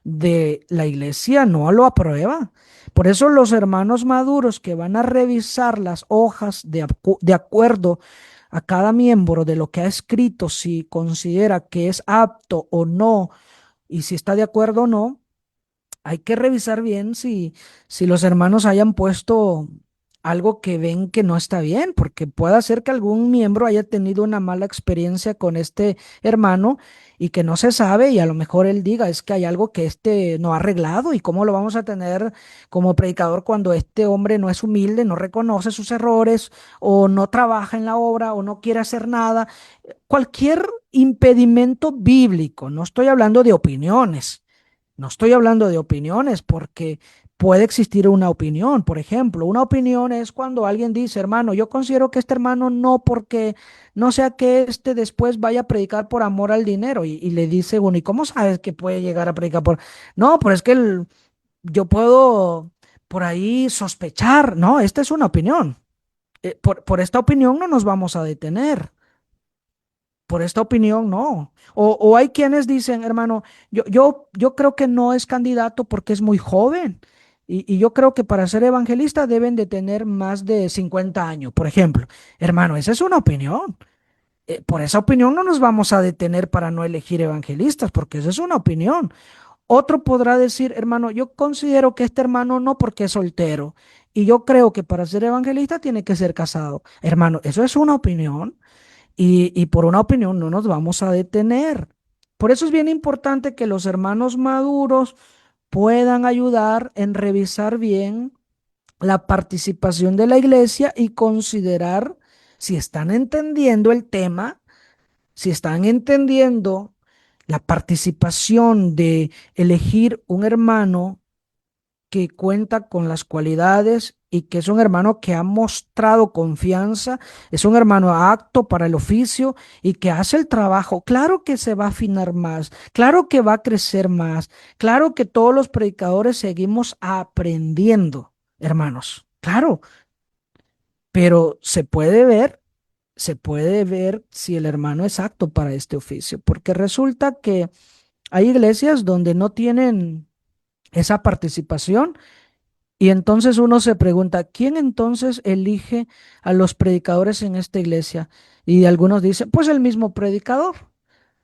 de la iglesia no lo aprueba. Por eso los hermanos maduros que van a revisar las hojas de acuerdo a cada miembro de lo que ha escrito, si considera que es apto o no y si está de acuerdo o no, hay que revisar bien si los hermanos hayan puesto algo que ven que no está bien, porque puede ser que algún miembro haya tenido una mala experiencia con este hermano y que no se sabe y a lo mejor él diga, es que hay algo que este no ha arreglado y cómo lo vamos a tener como predicador cuando este hombre no es humilde, no reconoce sus errores o no trabaja en la obra o no quiere hacer nada. Cualquier impedimento bíblico, no estoy hablando de opiniones. No estoy hablando de opiniones porque puede existir una opinión. Por ejemplo, una opinión es cuando alguien dice, hermano, yo considero que este hermano no porque no sea que este después vaya a predicar por amor al dinero. Y le dice uno, ¿y cómo sabes que puede llegar a predicar por... No, pero es que yo puedo por ahí sospechar. No, esta es una opinión. Por esta opinión no nos vamos a detener. Por esta opinión, no. O hay quienes dicen, hermano, yo creo que no es candidato porque es muy joven. Y yo creo que para ser evangelista deben de tener más de 50 años, por ejemplo. Hermano, esa es una opinión. Por esa opinión no nos vamos a detener para no elegir evangelistas, porque esa es una opinión. Otro podrá decir, hermano, yo considero que este hermano no porque es soltero. Y yo creo que para ser evangelista tiene que ser casado. Hermano, eso es una opinión. Y por una opinión no nos vamos a detener. Por eso es bien importante que los hermanos maduros puedan ayudar en revisar bien la participación de la iglesia y considerar si están entendiendo el tema, si están entendiendo la participación de elegir un hermano que cuenta con las cualidades y que es un hermano que ha mostrado confianza, es un hermano apto para el oficio y que hace el trabajo. Claro que se va a afinar más, claro que va a crecer más, claro que todos los predicadores seguimos aprendiendo, hermanos, claro, pero se puede ver si el hermano es apto para este oficio, porque resulta que hay iglesias donde no tienen esa participación y entonces uno se pregunta, ¿quién entonces elige a los predicadores en esta iglesia? Y algunos dicen, pues el mismo predicador.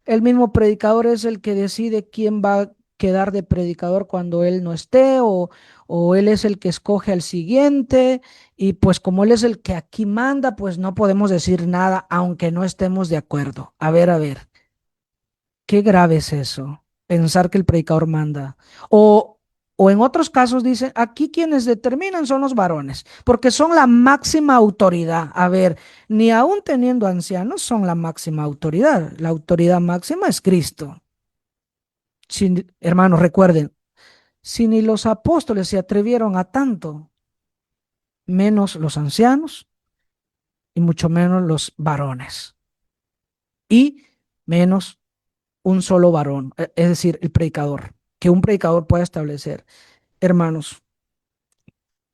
El mismo predicador es el que decide quién va a quedar de predicador cuando él no esté o él es el que escoge al siguiente. Y pues como él es el que aquí manda, pues no podemos decir nada aunque no estemos de acuerdo. A ver, qué grave es eso, pensar que el predicador manda. O, o en otros casos dicen, aquí quienes determinan son los varones, porque son la máxima autoridad. A ver, ni aún teniendo ancianos son la máxima autoridad. La autoridad máxima es Cristo. Hermanos, recuerden, si ni los apóstoles se atrevieron a tanto, menos los ancianos y mucho menos los varones. Y menos un solo varón, es decir, el predicador, que un predicador pueda establecer. Hermanos,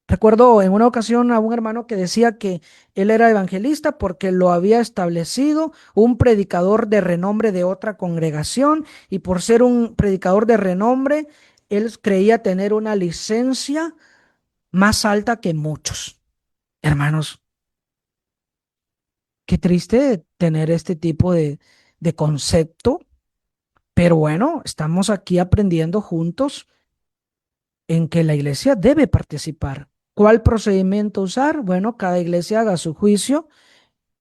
recuerdo en una ocasión a un hermano que decía que él era evangelista porque lo había establecido un predicador de renombre de otra congregación y por ser un predicador de renombre, él creía tener una licencia más alta que muchos. Hermanos, qué triste tener este tipo de concepto, pero bueno, estamos aquí aprendiendo juntos en que la iglesia debe participar. ¿Cuál procedimiento usar? Bueno, cada iglesia haga su juicio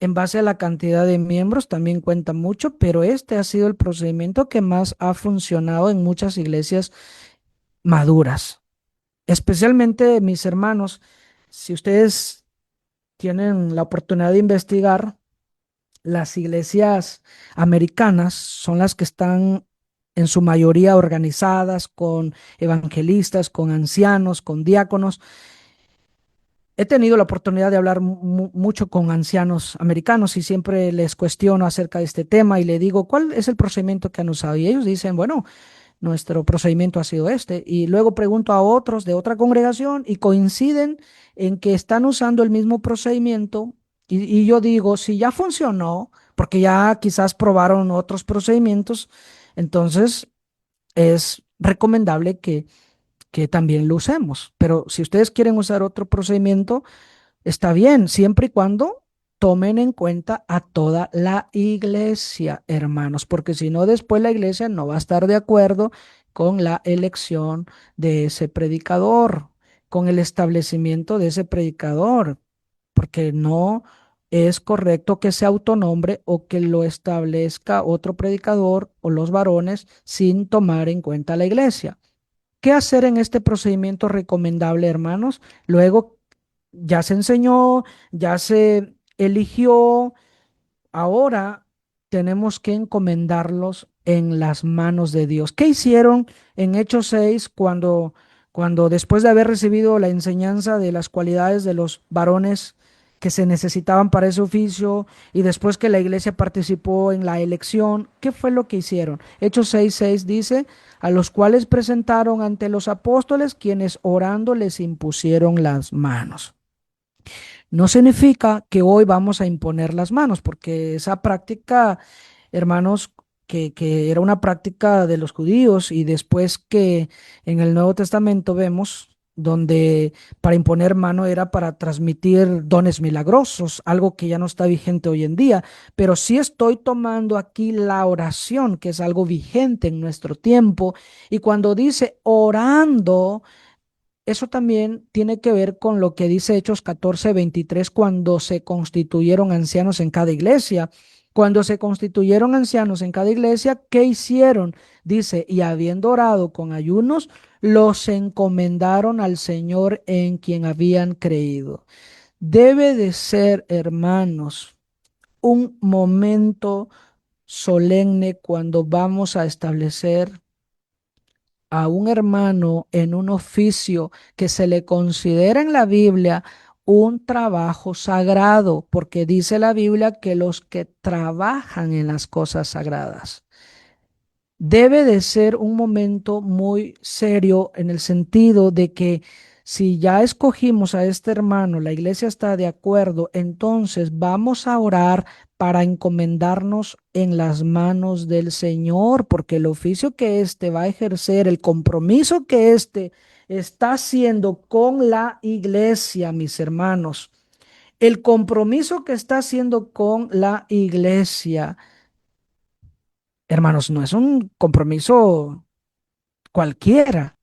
en base a la cantidad de miembros, también cuenta mucho, pero este ha sido el procedimiento que más ha funcionado en muchas iglesias maduras. Especialmente mis hermanos, si ustedes tienen la oportunidad de investigar, las iglesias americanas son las que están en su mayoría organizadas con evangelistas, con ancianos, con diáconos. He tenido la oportunidad de hablar mucho con ancianos americanos y siempre les cuestiono acerca de este tema y le digo, ¿cuál es el procedimiento que han usado? Y ellos dicen, bueno, nuestro procedimiento ha sido este. Y luego pregunto a otros de otra congregación y coinciden en que están usando el mismo procedimiento. Y yo digo, si ya funcionó, porque ya quizás probaron otros procedimientos, entonces es recomendable que también lo usemos. Pero si ustedes quieren usar otro procedimiento, está bien, siempre y cuando tomen en cuenta a toda la iglesia, hermanos, porque si no, después la iglesia no va a estar de acuerdo con la elección de ese predicador. con el establecimiento de ese predicador, porque no es correcto que se autonombre o que lo establezca otro predicador o los varones sin tomar en cuenta la iglesia. ¿Qué hacer en este procedimiento recomendable, hermanos? Luego ya se enseñó, ya se eligió. Ahora tenemos que encomendarlos en las manos de Dios. ¿Qué hicieron en Hechos 6 cuando después de haber recibido la enseñanza de las cualidades de los varones que se necesitaban para ese oficio y después que la iglesia participó en la elección? ¿Qué fue lo que hicieron? Hechos 6:6 dice, a los cuales presentaron ante los apóstoles, quienes orando les impusieron las manos. No significa que hoy vamos a imponer las manos, porque esa práctica, hermanos, que era una práctica de los judíos y después que en el Nuevo Testamento vemos donde para imponer mano era para transmitir dones milagrosos, algo que ya no está vigente hoy en día, pero sí estoy tomando aquí la oración, que es algo vigente en nuestro tiempo, y cuando dice orando, eso también tiene que ver con lo que dice Hechos 14:23 cuando se constituyeron ancianos en cada iglesia. Cuando se constituyeron ancianos en cada iglesia, ¿qué hicieron? Dice, y habiendo orado con ayunos, los encomendaron al Señor en quien habían creído. Debe de ser, hermanos, un momento solemne cuando vamos a establecer a un hermano en un oficio que se le considera en la Biblia un trabajo sagrado, porque dice la Biblia que los que trabajan en las cosas sagradas. Debe de ser un momento muy serio en el sentido de que si ya escogimos a este hermano, la iglesia está de acuerdo, entonces vamos a orar para encomendarnos en las manos del Señor, porque el oficio que éste va a ejercer, el compromiso que éste está haciendo con la iglesia, mis hermanos, el compromiso que está haciendo con la iglesia, hermanos, no es un compromiso cualquiera.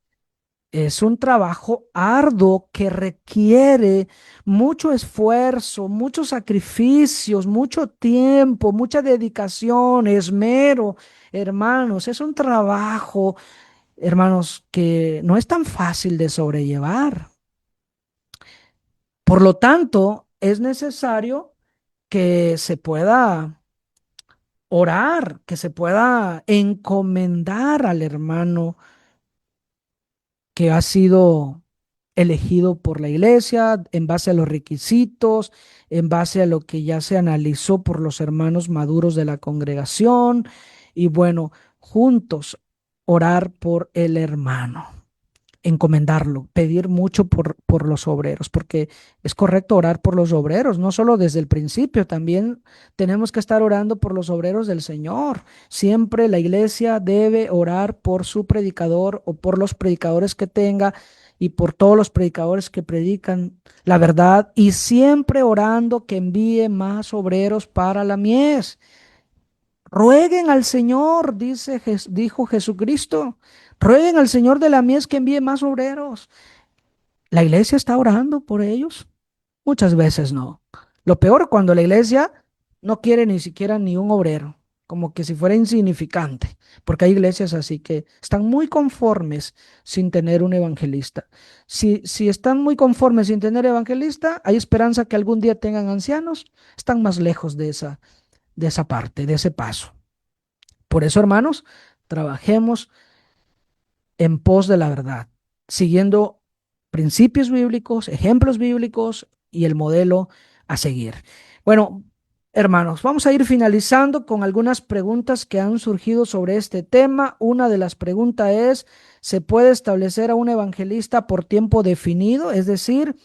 Es un trabajo arduo que requiere mucho esfuerzo, muchos sacrificios, mucho tiempo, mucha dedicación, esmero. Hermanos, es un trabajo, hermanos, que no es tan fácil de sobrellevar. Por lo tanto, es necesario que se pueda orar, que se pueda encomendar al hermano que ha sido elegido por la iglesia en base a los requisitos, en base a lo que ya se analizó por los hermanos maduros de la congregación y bueno, juntos orar por el hermano, encomendarlo, pedir mucho por los obreros, porque es correcto orar por los obreros, no solo desde el principio, también tenemos que estar orando por los obreros del Señor. Siempre la iglesia debe orar por su predicador o por los predicadores que tenga y por todos los predicadores que predican la verdad y siempre orando que envíe más obreros para la mies. Rueguen al Señor, dijo Jesucristo. Rueguen al Señor de la mies que envíe más obreros. ¿La iglesia está orando por ellos? Muchas veces no. Lo peor cuando la iglesia no quiere ni siquiera ni un obrero, como que si fuera insignificante, porque hay iglesias así que están muy conformes sin tener un evangelista. Si están muy conformes sin tener evangelista, hay esperanza que algún día tengan ancianos, están más lejos de esa parte, de ese paso. Por eso, hermanos, trabajemos en pos de la verdad, siguiendo principios bíblicos, ejemplos bíblicos y el modelo a seguir. Bueno, hermanos, vamos a ir finalizando con algunas preguntas que han surgido sobre este tema. Una de las preguntas es, ¿se puede establecer a un evangelista por tiempo definido? Es decir,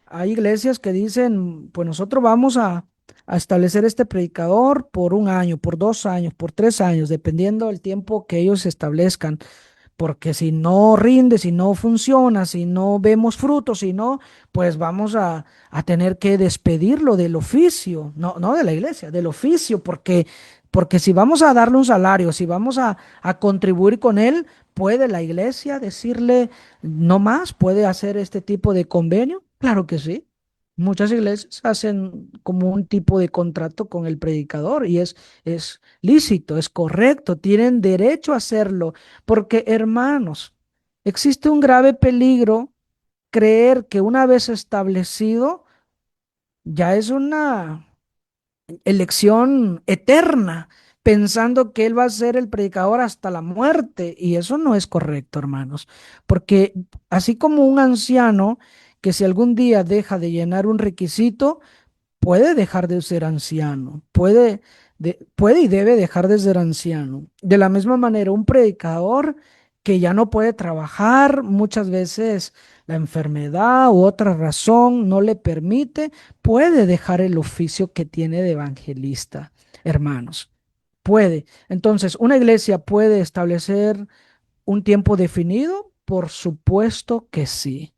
hay iglesias que dicen, pues nosotros vamos a establecer este predicador por 1 año, por 2 años, por 3 años, dependiendo del tiempo que ellos establezcan. porque si no rinde, si no funciona, si no vemos frutos, si no, pues vamos a tener que despedirlo del oficio, no, no de la iglesia, del oficio, porque si vamos a darle un salario, si vamos a contribuir con él, ¿puede la iglesia decirle no más? ¿Puede hacer este tipo de convenio? Claro que sí. Muchas iglesias hacen como un tipo de contrato con el predicador y es lícito, es correcto, tienen derecho a hacerlo, porque hermanos, existe un grave peligro creer que una vez establecido ya es una elección eterna, pensando que él va a ser el predicador hasta la muerte. Y eso no es correcto, hermanos, porque así como un anciano que si algún día deja de llenar un requisito, puede dejar de ser anciano, puede y debe dejar de ser anciano. De la misma manera, un predicador que ya no puede trabajar, muchas veces la enfermedad u otra razón no le permite, puede dejar el oficio que tiene de evangelista, hermanos. Puede. Entonces, ¿una iglesia puede establecer un tiempo definido? Por supuesto que sí.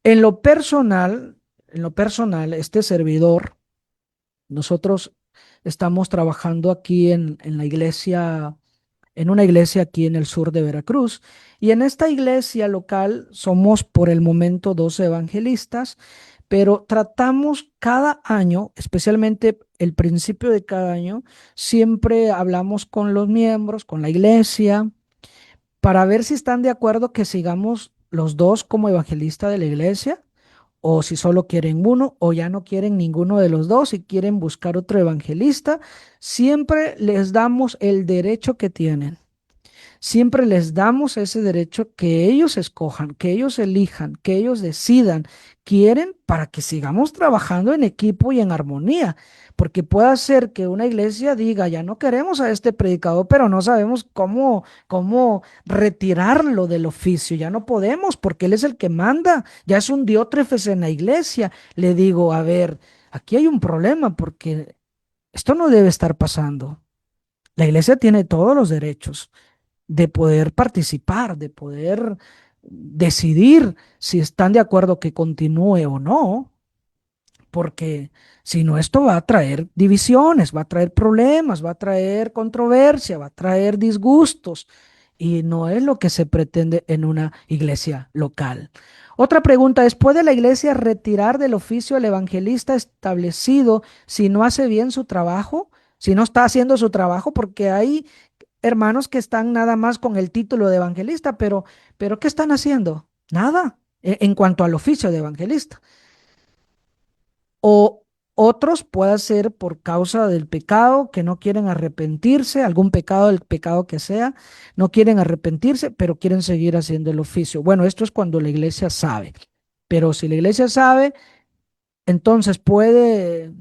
En lo personal, este servidor, nosotros estamos trabajando aquí en la iglesia, en una iglesia aquí en el sur de Veracruz. Y en esta iglesia local somos por el momento 12 evangelistas, pero tratamos cada año, especialmente el principio de cada año, siempre hablamos con los miembros, con la iglesia, para ver si están de acuerdo que sigamos los dos como evangelista de la iglesia o si solo quieren uno o ya no quieren ninguno de los dos y quieren buscar otro evangelista, siempre les damos el derecho que tienen. Siempre les damos ese derecho que ellos escojan, que ellos elijan, que ellos decidan, quieren para que sigamos trabajando en equipo y en armonía. Porque puede ser que una iglesia diga, ya no queremos a este predicador, pero no sabemos cómo retirarlo del oficio. Ya no podemos porque él es el que manda. Ya es un diótrefes en la iglesia. Le digo, a ver, aquí hay un problema porque esto no debe estar pasando. La iglesia tiene todos los derechos de poder participar, de poder decidir si están de acuerdo que continúe o no, porque si no, esto va a traer divisiones, va a traer problemas, va a traer controversia, va a traer disgustos, y no es lo que se pretende en una iglesia local. Otra pregunta es, ¿puede la iglesia retirar del oficio al evangelista establecido si no hace bien su trabajo? Si no está haciendo su trabajo, porque hay hermanos que están nada más con el título de evangelista, pero ¿qué están haciendo? Nada en cuanto al oficio de evangelista. O otros puede ser por causa del pecado, que no quieren arrepentirse, algún pecado, el pecado que sea, no quieren arrepentirse, pero quieren seguir haciendo el oficio. Bueno, esto es cuando la iglesia sabe. Pero si la iglesia sabe, entonces puede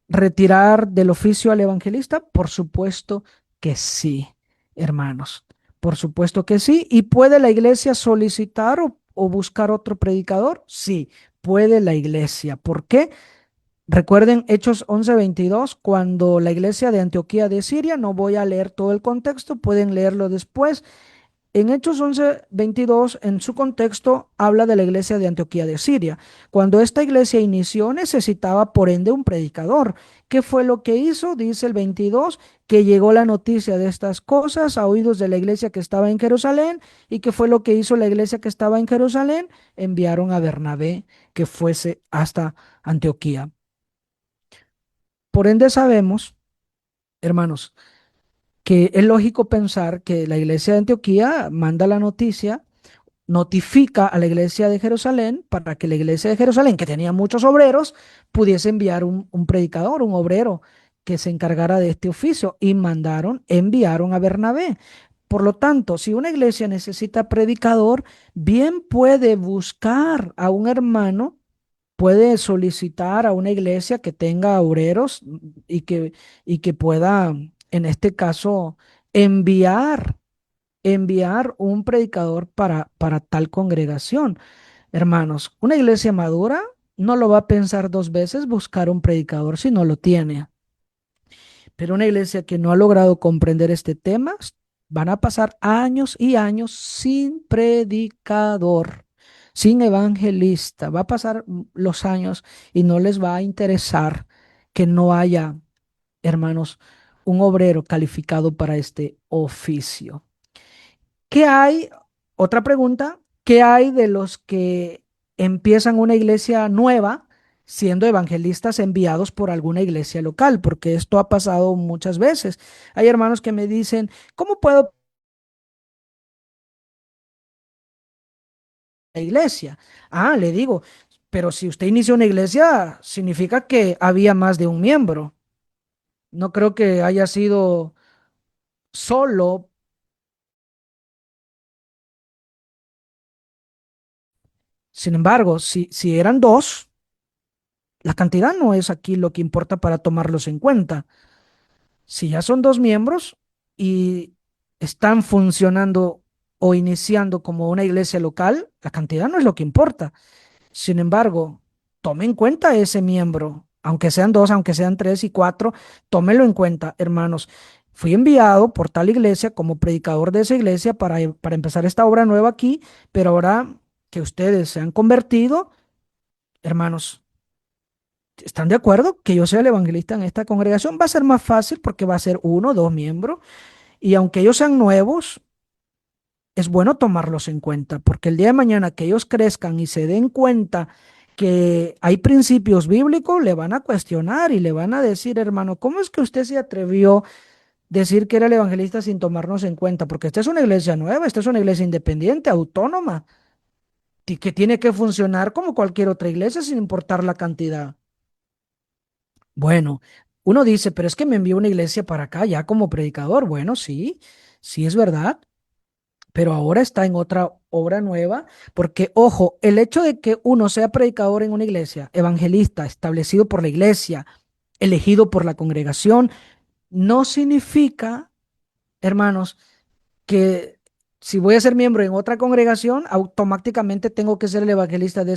retirar del oficio al evangelista. Por supuesto que sí, hermanos. Por supuesto que sí. ¿Y puede la iglesia solicitar o buscar otro predicador? Sí, puede la iglesia. ¿Por qué? Recuerden Hechos 11:22, cuando la iglesia de Antioquía de Siria, no voy a leer todo el contexto, pueden leerlo después. En Hechos 11:22, en su contexto, habla de la iglesia de Antioquía de Siria. Cuando esta iglesia inició, necesitaba por ende un predicador. ¿Qué fue lo que hizo? Dice el 22, que llegó la noticia de estas cosas a oídos de la iglesia que estaba en Jerusalén. ¿Y qué fue lo que hizo la iglesia que estaba en Jerusalén? Enviaron a Bernabé que fuese hasta Antioquía. Por ende sabemos, hermanos, que es lógico pensar que la iglesia de Antioquía manda la noticia, notifica a la iglesia de Jerusalén para que la iglesia de Jerusalén, que tenía muchos obreros, pudiese enviar un predicador, un obrero que se encargara de este oficio y enviaron a Bernabé. Por lo tanto, si una iglesia necesita predicador, bien puede buscar a un hermano, puede solicitar a una iglesia que tenga obreros y que pueda, en este caso, enviar un predicador para tal congregación. Hermanos, una iglesia madura no lo va a pensar dos veces buscar un predicador si no lo tiene. Pero una iglesia que no ha logrado comprender este tema, Van a pasar años y años sin predicador, sin evangelista. Va a pasar los años y no les va a interesar que no haya, hermanos, un obrero calificado para este oficio. ¿Qué hay? Otra pregunta, ¿qué hay de los que empiezan una iglesia nueva siendo evangelistas enviados por alguna iglesia local? Porque esto ha pasado muchas veces. Hay hermanos que me dicen, ¿cómo puedo la iglesia? Ah, le digo, pero si usted inició una iglesia, significa que había más de un miembro. No creo que haya sido solo. Sin embargo, si eran dos, la cantidad no es aquí lo que importa para tomarlos en cuenta. Si ya son dos miembros y están funcionando o iniciando como una iglesia local, la cantidad no es lo que importa. Sin embargo, tome en cuenta ese miembro, aunque sean dos, aunque sean tres y cuatro, tómelo en cuenta, hermanos. Fui enviado por tal iglesia como predicador de esa iglesia para empezar esta obra nueva aquí, pero ahora que ustedes se han convertido, hermanos, ¿están de acuerdo que yo sea el evangelista en esta congregación? Va a ser más fácil porque va a ser uno o dos miembros. Y aunque ellos sean nuevos, es bueno tomarlos en cuenta, porque el día de mañana que ellos crezcan y se den cuenta que hay principios bíblicos, le van a cuestionar y le van a decir, hermano, ¿cómo es que usted se atrevió a decir que era el evangelista sin tomarnos en cuenta? Porque esta es una iglesia nueva, esta es una iglesia independiente, autónoma, y que tiene que funcionar como cualquier otra iglesia sin importar la cantidad. Bueno, uno dice, pero es que me envió una iglesia para acá ya como predicador. Bueno, sí, sí es verdad, pero ahora está en otra obra nueva, porque ojo, el hecho de que uno sea predicador en una iglesia, evangelista, establecido por la iglesia, elegido por la congregación, no significa, hermanos, que si voy a ser miembro en otra congregación, automáticamente tengo que ser el evangelista de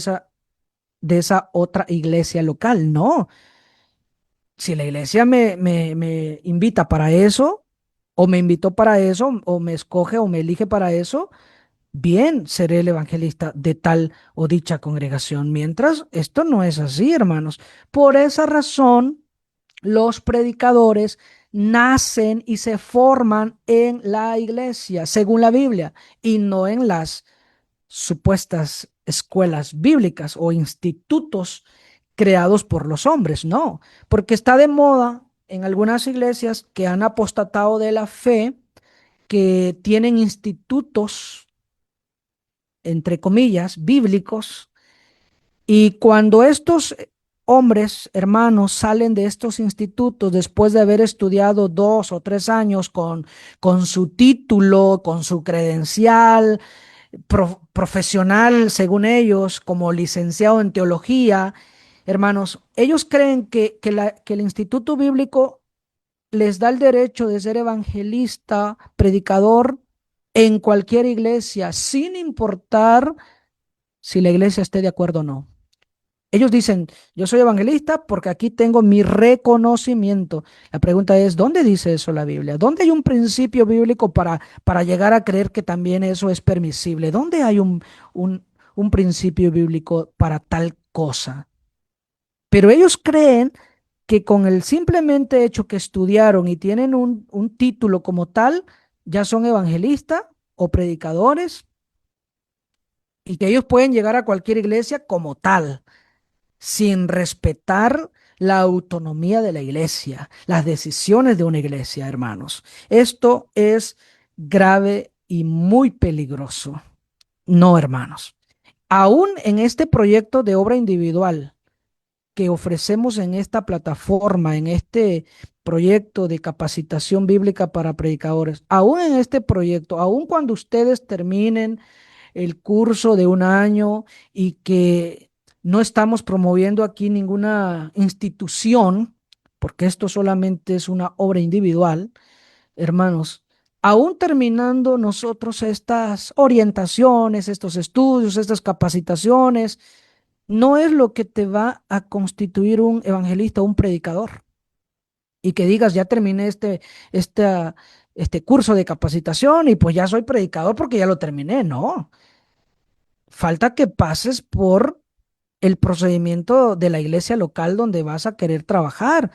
esa otra iglesia local. No, si la iglesia me invita para eso, o me invitó para eso, o me escoge o me elige para eso, bien, seré el evangelista de tal o dicha congregación. Mientras, esto no es así, hermanos. Por esa razón, los predicadores nacen y se forman en la iglesia, según la Biblia, y no en las supuestas escuelas bíblicas o institutos creados por los hombres, no, porque está de moda en algunas iglesias que han apostatado de la fe, que tienen institutos entre comillas, bíblicos, y cuando estos hombres, hermanos, salen de estos institutos después de haber estudiado 2 o 3 años con su título, con su credencial profesional, según ellos, como licenciado en teología, hermanos, ellos creen que el instituto bíblico les da el derecho de ser evangelista, predicador en cualquier iglesia, sin importar si la iglesia esté de acuerdo o no. Ellos dicen, yo soy evangelista porque aquí tengo mi reconocimiento. La pregunta es, ¿dónde dice eso la Biblia? ¿Dónde hay un principio bíblico para llegar a creer que también eso es permisible? ¿Dónde hay un principio bíblico para tal cosa? Pero ellos creen que con el simplemente hecho que estudiaron y tienen un título como tal, ya son evangelistas o predicadores y que ellos pueden llegar a cualquier iglesia como tal, sin respetar la autonomía de la iglesia, las decisiones de una iglesia, hermanos. Esto es grave y muy peligroso. No, hermanos. Aún en este proyecto de obra individual que ofrecemos en esta plataforma, en este proyecto de capacitación bíblica para predicadores, aún en este proyecto, aún cuando ustedes terminen el curso de un año y que no estamos promoviendo aquí ninguna institución, porque esto solamente es una obra individual, hermanos, aún terminando nosotros estas orientaciones, estos estudios, estas capacitaciones, no es lo que te va a constituir un evangelista, un predicador y que digas, ya terminé esta este curso de capacitación y pues ya soy predicador porque ya lo terminé. No, falta que pases por el procedimiento de la iglesia local donde vas a querer trabajar.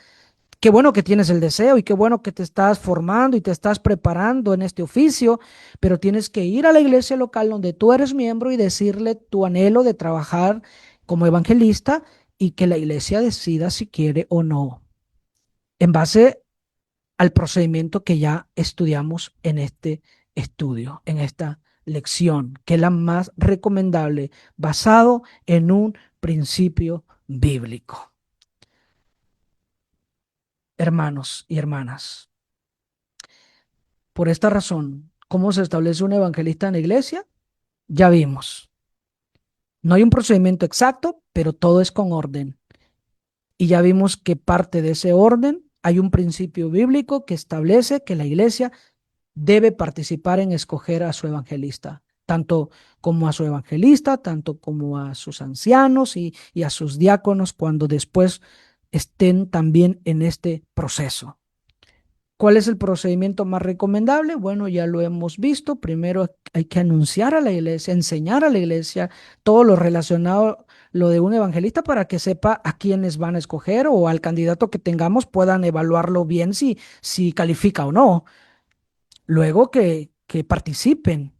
Qué bueno que tienes el deseo y qué bueno que te estás formando y te estás preparando en este oficio, pero tienes que ir a la iglesia local donde tú eres miembro y decirle tu anhelo de trabajar como evangelista y que la iglesia decida si quiere o no, en base al procedimiento que ya estudiamos en este estudio, en esta lección, que es la más recomendable, basado en un principio bíblico. Hermanos y hermanas, por esta razón, ¿cómo se establece un evangelista en la iglesia? Ya vimos. No hay un procedimiento exacto, pero todo es con orden. Y ya vimos que parte de ese orden hay un principio bíblico que establece que la iglesia debe participar en escoger a su evangelista, tanto como a su evangelista, tanto como a sus ancianos y a sus diáconos cuando después estén también en este proceso. ¿Cuál es el procedimiento más recomendable? Bueno, ya lo hemos visto. Primero hay que anunciar a la iglesia, enseñar a la iglesia todo lo relacionado, lo de un evangelista para que sepa a quiénes van a escoger o al candidato que tengamos puedan evaluarlo bien si califica o no. Luego que participen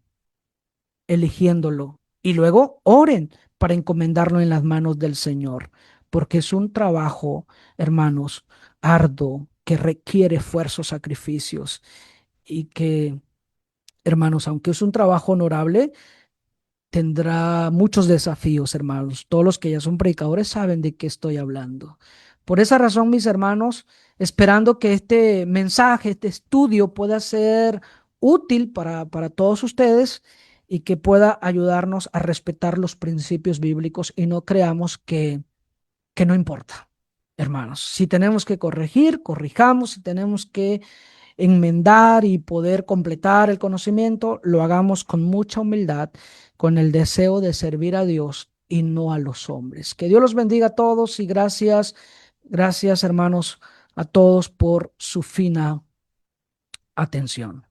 eligiéndolo y luego oren para encomendarlo en las manos del Señor, porque es un trabajo, hermanos, arduo que requiere esfuerzos, sacrificios y que, hermanos, aunque es un trabajo honorable, tendrá muchos desafíos, hermanos. Todos los que ya son predicadores saben de qué estoy hablando. Por esa razón, mis hermanos, esperando que este mensaje, este estudio pueda ser útil para todos ustedes y que pueda ayudarnos a respetar los principios bíblicos y no creamos que no importa, hermanos. Si tenemos que corregir, corrijamos. Si tenemos que enmendar y poder completar el conocimiento, lo hagamos con mucha humildad, con el deseo de servir a Dios y no a los hombres. Que Dios los bendiga a todos y gracias, gracias hermanos a todos por su fina atención.